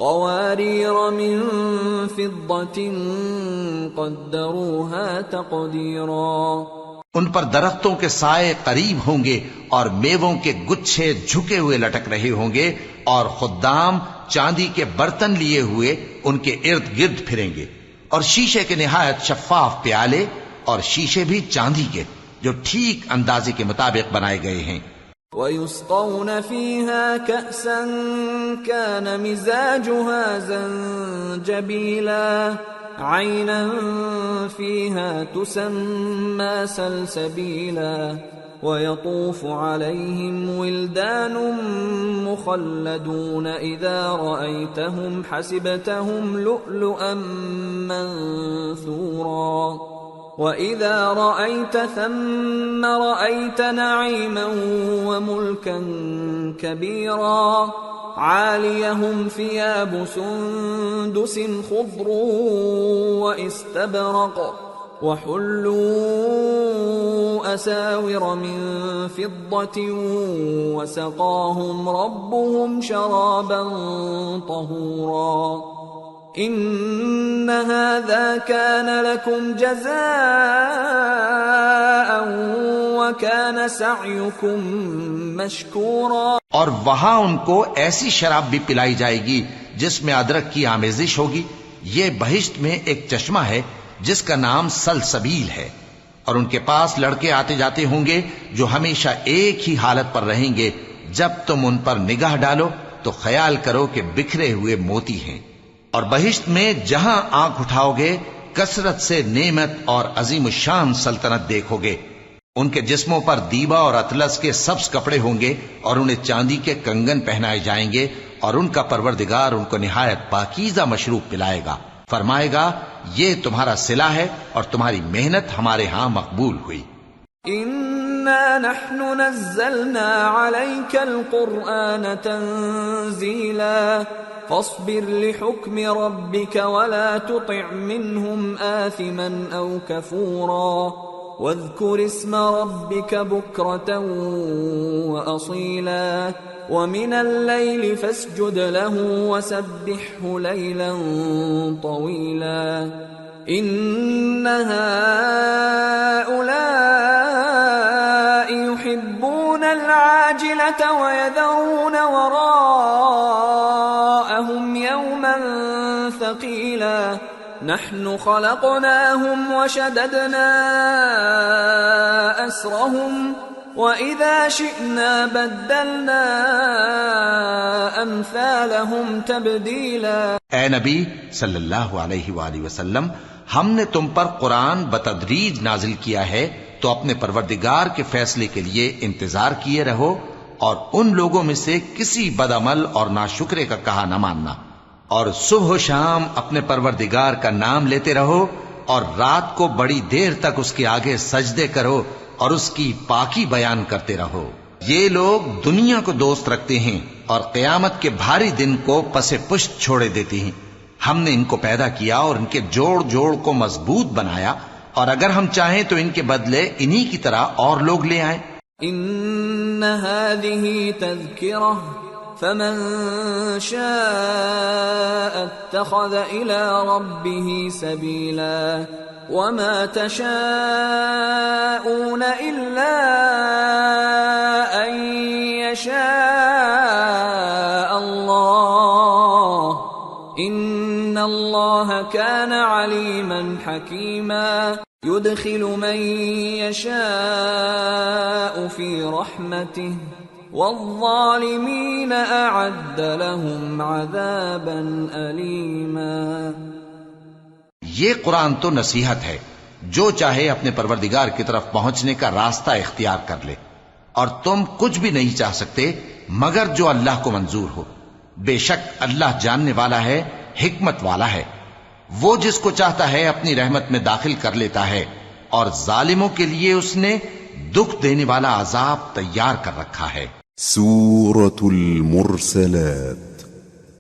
قوارير من فضة قدروها تقديرا۔ ان پر درختوں کے سائے قریب ہوں گے اور میووں کے گچھے جھکے ہوئے لٹک رہے ہوں گے، اور خدام چاندی کے برتن لیے ہوئے ان کے ارد گرد پھریں گے، اور شیشے کے نہایت شفاف پیالے اور شیشے بھی چاندی کے جو ٹھیک اندازے کے مطابق بنائے گئے ہیں۔ وَيُسْقَوْنَ فِيهَا كَأْسًا كَانَ مِزَاجُهَا زَنجَبِيلًا عَيْنًا فِيهَا تُسَمَّى سَلْسَبِيلًا وَيَطُوفُ عَلَيْهِمْ وِلْدَانٌ مُخَلَّدُونَ إِذَا رَأَيْتَهُمْ حَسِبْتَهُمْ لُؤْلُؤًا مَّنثُورًا وَإِذَا رَأَيْتَ ثَمَّ رَأَيْتَ نَعِيمًا وَمُلْكًا كَبِيرًا عَالِيَهُمْ ثِيَابُ سُندُسٍ خُضْرٌ وَإِسْتَبْرَقٌ وَحُلُّوا أَسَاوِرَ مِن فِضَّةٍ وَسَقَاهُمْ رَبُّهُمْ شَرَابًا طَهُورًا۔ إن هذا كان لكم جزاء وكان سعيكم مشكورا. اور وہاں ان کو ایسی شراب بھی پلائی جائے گی جس میں ادرک کی آمیزش ہوگی. یہ بہشت میں ایک چشمہ ہے جس کا نام سلسبیل ہے، اور ان کے پاس لڑکے آتے جاتے ہوں گے جو ہمیشہ ایک ہی حالت پر رہیں گے. جب تم ان پر نگاہ ڈالو تو خیال کرو کہ بکھرے ہوئے موتی ہیں. اور بہشت میں جہاں آنکھ اٹھاؤ گے کثرت سے نعمت اور عظیم الشان سلطنت دیکھو گے. ان کے جسموں پر دیبا اور اطلس کے سبز کپڑے ہوں گے اور انہیں چاندی کے کنگن پہنائے جائیں گے، اور ان کا پروردگار ان کو نہایت پاکیزہ مشروب پلائے گا. فرمائے گا یہ تمہارا صلہ ہے اور تمہاری محنت ہمارے ہاں مقبول ہوئی. إنا نحن نزلنا عليك القرآن تنزيلا فاصبر لحكم ربك ولا تطع منهم آثما أو كفورا واذكر اسم ربك بكرة وأصيلا ومن الليل فاسجد له وسبحه ليلا طويلا إن هؤلاء يحبون العاجلة ويذرون وراءهم يوما ثقيلا نحن خلقناهم وشددنا أسرهم وَإِذَا شِئْنَا بَدَّلْنَا أَمْثَالَهُمْ تَبْدِيلًا. اے نبی صلی اللہ علیہ وآلہ وسلم، ہم نے تم پر قرآن بتدریج نازل کیا ہے، تو اپنے پروردگار کے فیصلے کے لیے انتظار کیے رہو، اور ان لوگوں میں سے کسی بدعمل اور ناشکرے کا کہا نہ ماننا، اور صبح و شام اپنے پروردگار کا نام لیتے رہو، اور رات کو بڑی دیر تک اس کے آگے سجدے کرو اور اس کی پاکی بیان کرتے رہو. یہ لوگ دنیا کو دوست رکھتے ہیں اور قیامت کے بھاری دن کو پس پشت چھوڑے دیتے ہیں. ہم نے ان کو پیدا کیا اور ان کے جوڑ جوڑ کو مضبوط بنایا، اور اگر ہم چاہیں تو ان کے بدلے انہی کی طرح اور لوگ لے آئیں. ان هذه تذکرہ فمن شاء اتخذ الى ربه سبیلا وما تشاءون الا ان يشاء الله ان الله كان عليما حكيما يدخل من يشاء في رحمته والظالمين اعد لهم عذابا اليما. یہ قرآن تو نصیحت ہے، جو چاہے اپنے پروردگار کی طرف پہنچنے کا راستہ اختیار کر لے، اور تم کچھ بھی نہیں چاہ سکتے مگر جو اللہ کو منظور ہو. بے شک اللہ جاننے والا ہے، حکمت والا ہے. وہ جس کو چاہتا ہے اپنی رحمت میں داخل کر لیتا ہے، اور ظالموں کے لیے اس نے دکھ دینے والا عذاب تیار کر رکھا ہے. سورة المرسلات.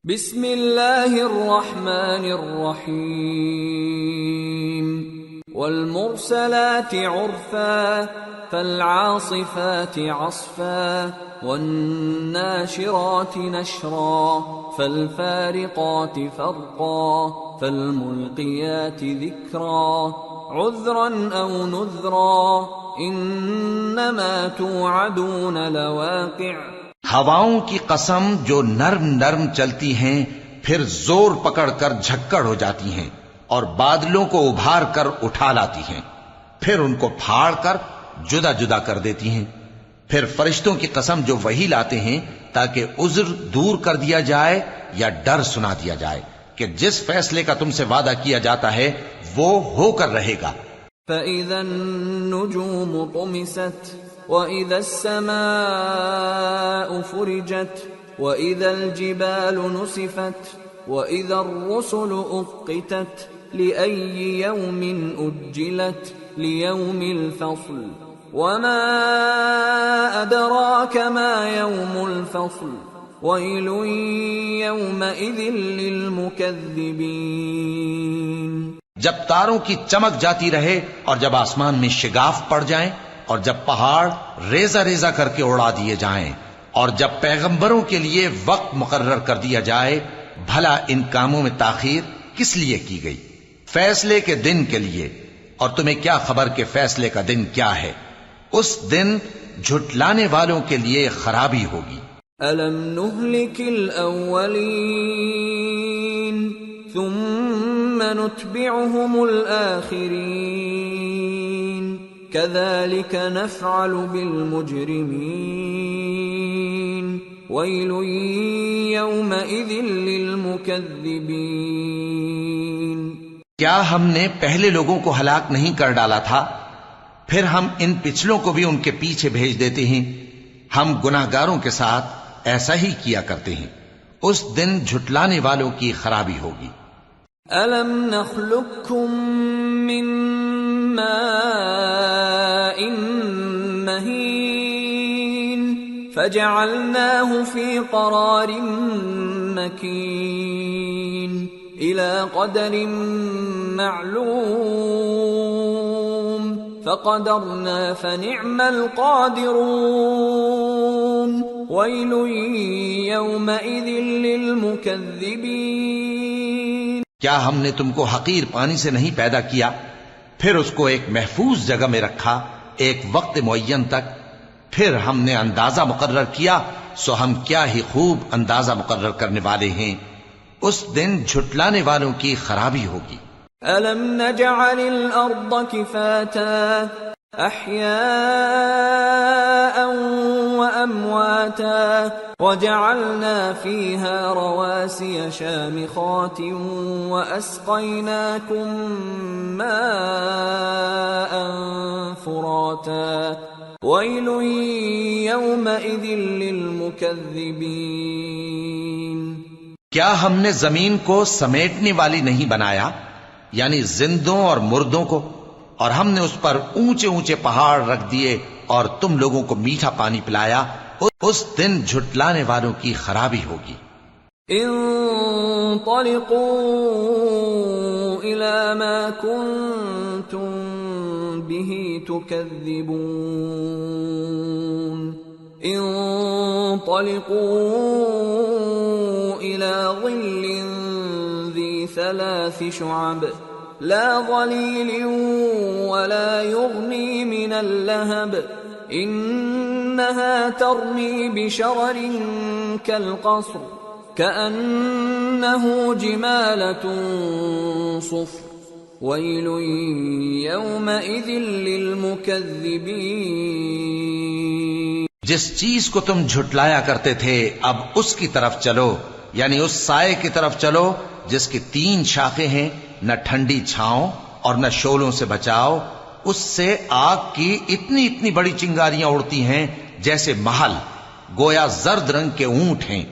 بسم اللہ الرحمن الرحیم. والمرسلات عرفا فالعاصفات عصفا والناشرات نشرا فالفارقات فرقا فالملقيات ذكرا عذرا أو نذرا إنما توعدون لواقع. ہواؤں کی قسم جو نرم نرم چلتی ہیں پھر زور پکڑ کر جھکڑ ہو جاتی ہیں، اور بادلوں کو ابھار کر اٹھا لاتی ہیں، پھر ان کو پھاڑ کر جدا جدا کر دیتی ہیں. پھر فرشتوں کی قسم جو وہی لاتے ہیں تاکہ عذر دور کر دیا جائے یا ڈر سنا دیا جائے کہ جس فیصلے کا تم سے وعدہ کیا جاتا ہے وہ ہو کر رہے گا. فَإِذَا النُّجُومُ طُمِسَتْ وَإِذَا السَّمَاءُ فُرِجَتْ وَإِذَا الْجِبَالُ نُسِفَتْ وَإِذَا الرُّسُلُ أُقِّتَتْ لِأَيِّ يَوْمٍ أُجِّلَتْ لِيَوْمِ الْفَصْلِ وَمَا أَدْرَاكَ مَا يَوْمُ الْفَصْلِ وَيْلٌ يَوْمَئِذٍ لِّلْمُكَذِّبِينَ. جب تاروں کی چمک جاتی رہے اور جب آسمان میں شگاف پڑ جائیں اور جب پہاڑ ریزہ ریزہ کر کے اڑا دیے جائیں اور جب پیغمبروں کے لیے وقت مقرر کر دیا جائے، بھلا ان کاموں میں تاخیر کس لیے کی گئی؟ فیصلے کے دن کے لیے، اور تمہیں کیا خبر کہ فیصلے کا دن کیا ہے؟ اس دن جھٹلانے والوں کے لیے خرابی ہوگی۔ أَلَمْ نُهْلِكِ الْأَوَّلِينَ ثُمَّ نُتْبِعُهُمُ الْآخِرِينَ كَذَلِكَ نَفْعَلُ بِالْمُجْرِمِينَ وَيْلٌ يَوْمَئِذٍ لِّلْمُكَذِّبِينَ۔ کیا ہم نے پہلے لوگوں کو ہلاک نہیں کر ڈالا تھا؟ پھر ہم ان پچھلوں کو بھی ان کے پیچھے بھیج دیتے ہیں۔ ہم گناہگاروں کے ساتھ ایسا ہی کیا کرتے ہیں۔ اس دن جھٹلانے والوں کی خرابی ہوگی۔ أَلَمْ نَخْلُقكُّم مِّن مَّاءٍ مَّهِينٍ فَجَعَلْنَاهُ فِي قَرَارٍ مَّكِينٍ إِلَى قَدَرٍ مَّعْلُومٍ فَقَدَرْنَا فَنِعْمَ الْقَادِرُونَ وَيْلٌ يَوْمَئِذٍ لِّلْمُكَذِّبِينَ۔ کیا ہم نے تم کو حقیر پانی سے نہیں پیدا کیا، پھر اس کو ایک محفوظ جگہ میں رکھا ایک وقت معین تک، پھر ہم نے اندازہ مقرر کیا، سو ہم کیا ہی خوب اندازہ مقرر کرنے والے ہیں۔ اس دن جھٹلانے والوں کی خرابی ہوگی۔ أَلَمْ نَجْعَلِ الْأَرْضَ كِفَاتًا أَحْيَاءً وَأَمْوَاتًا وَجَعَلْنَا فِيهَا رَوَاسِيَ شَامِخَاتٍ وَأَسْقَيْنَاكُم مَّاءً فُرَاتًا وَيْلٌ يَوْمَئِذٍ لِّلْمُكَذِّبِينَ۔ کیا ہم نے زمین کو سمیٹنے والی نہیں بنایا، یعنی زندوں اور مردوں کو، اور ہم نے اس پر اونچے اونچے پہاڑ رکھ دیے اور تم لوگوں کو میٹھا پانی پلایا۔ اس دن جھٹلانے والوں کی خرابی ہوگی۔ انطلقوا إلى ما كنتم به تكذبون انطلقوا إلى ظل ذي 3 شعب لا ظليل ولا يغني من اللهب إنها ترمي بشرر كالقصر كأنه جمالة صفر ويل يومئذ للمكذبين۔ جس چیز کو تم جھٹلایا کرتے تھے اب اس کی طرف چلو، یعنی اس سائے کی طرف چلو جس کی 3 شاخیں ہیں، نہ ٹھنڈی چھاؤں اور نہ شعلوں سے بچاؤ۔ اس سے آگ کی اتنی اتنی بڑی چنگاریاں اڑتی ہیں جیسے محل، گویا زرد رنگ کے اونٹ ہیں۔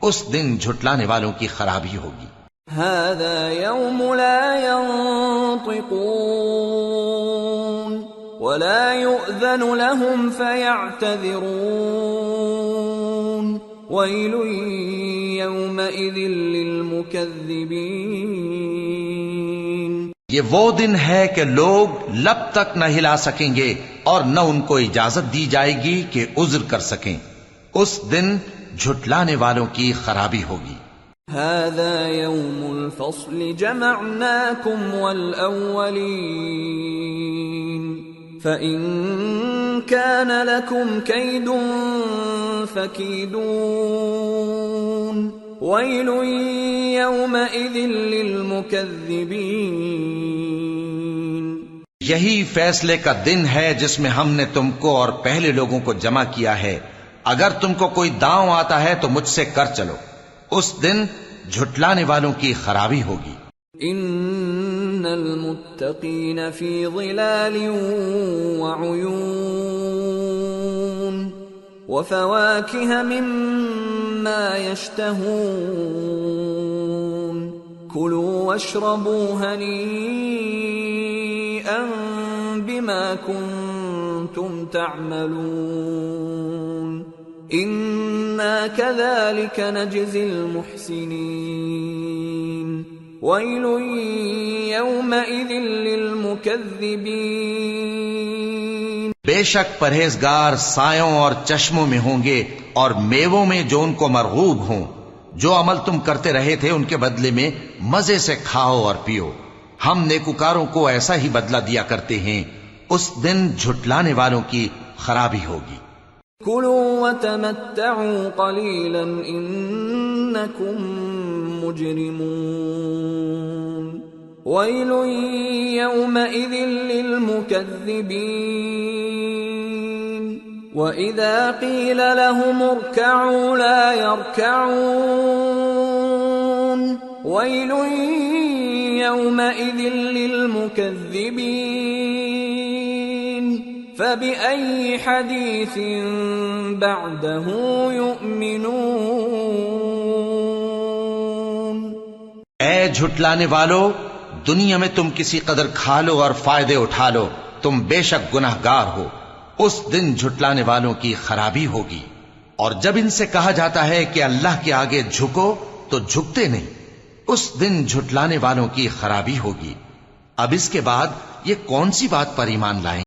اس دن جھٹلانے والوں کی خرابی ہوگی۔ هذا يوم لا ينطقون ولا يؤذن لهم فيعتذرون ويل يومئذ للمكذبين۔ یہ وہ دن ہے کہ لوگ لب تک نہ ہلا سکیں گے اور نہ ان کو اجازت دی جائے گی کہ عذر کر سکیں۔ اس دن جھٹلانے والوں کی خرابی ہوگی۔ هذا يوم الفصل جمعناكم والأولين فإن كان لكم كيد فكيدون ويل يومئذ للمكذبين۔ یہی فیصلے کا دن ہے جس میں ہم نے تم کو اور پہلے لوگوں کو جمع کیا ہے۔ اگر تم کو کوئی داؤں آتا ہے تو مجھ سے کر چلو۔ اس دن جھٹلانے والوں کی خرابی ہوگی۔ ان المتقین فی ظلال وعیون وفواکہ مما یشتہون کلوا واشربوا ہنیئا بما کنتم تعملون انا كذلك نجزي المحسنين ويل يومئذ للمكذبين۔ بے شک پرہیزگار سایوں اور چشموں میں ہوں گے اور میووں میں جو ان کو مرغوب ہوں، جو عمل تم کرتے رہے تھے ان کے بدلے میں مزے سے کھاؤ اور پیو، ہم نیکوکاروں کو ایسا ہی بدلہ دیا کرتے ہیں، اس دن جھٹلانے والوں کی خرابی ہوگی۔ كلوا وتمتعوا قليلا إنكم مجرمون ويل يومئذ للمكذبين وإذا قيل لهم اركعوا لا يركعون ويل يومئذ للمكذبين فبأي حديث بعده يؤمنون۔ اے جھٹلانے والو، دنیا میں تم کسی قدر کھا لو اور فائدے اٹھا لو، تم بے شک گناہگار ہو، اس دن جھٹلانے والوں کی خرابی ہوگی۔ اور جب ان سے کہا جاتا ہے کہ اللہ کے آگے جھکو تو جھکتے نہیں، اس دن جھٹلانے والوں کی خرابی ہوگی۔ اب اس کے بعد یہ کون سی بات پر ایمان لائیں؟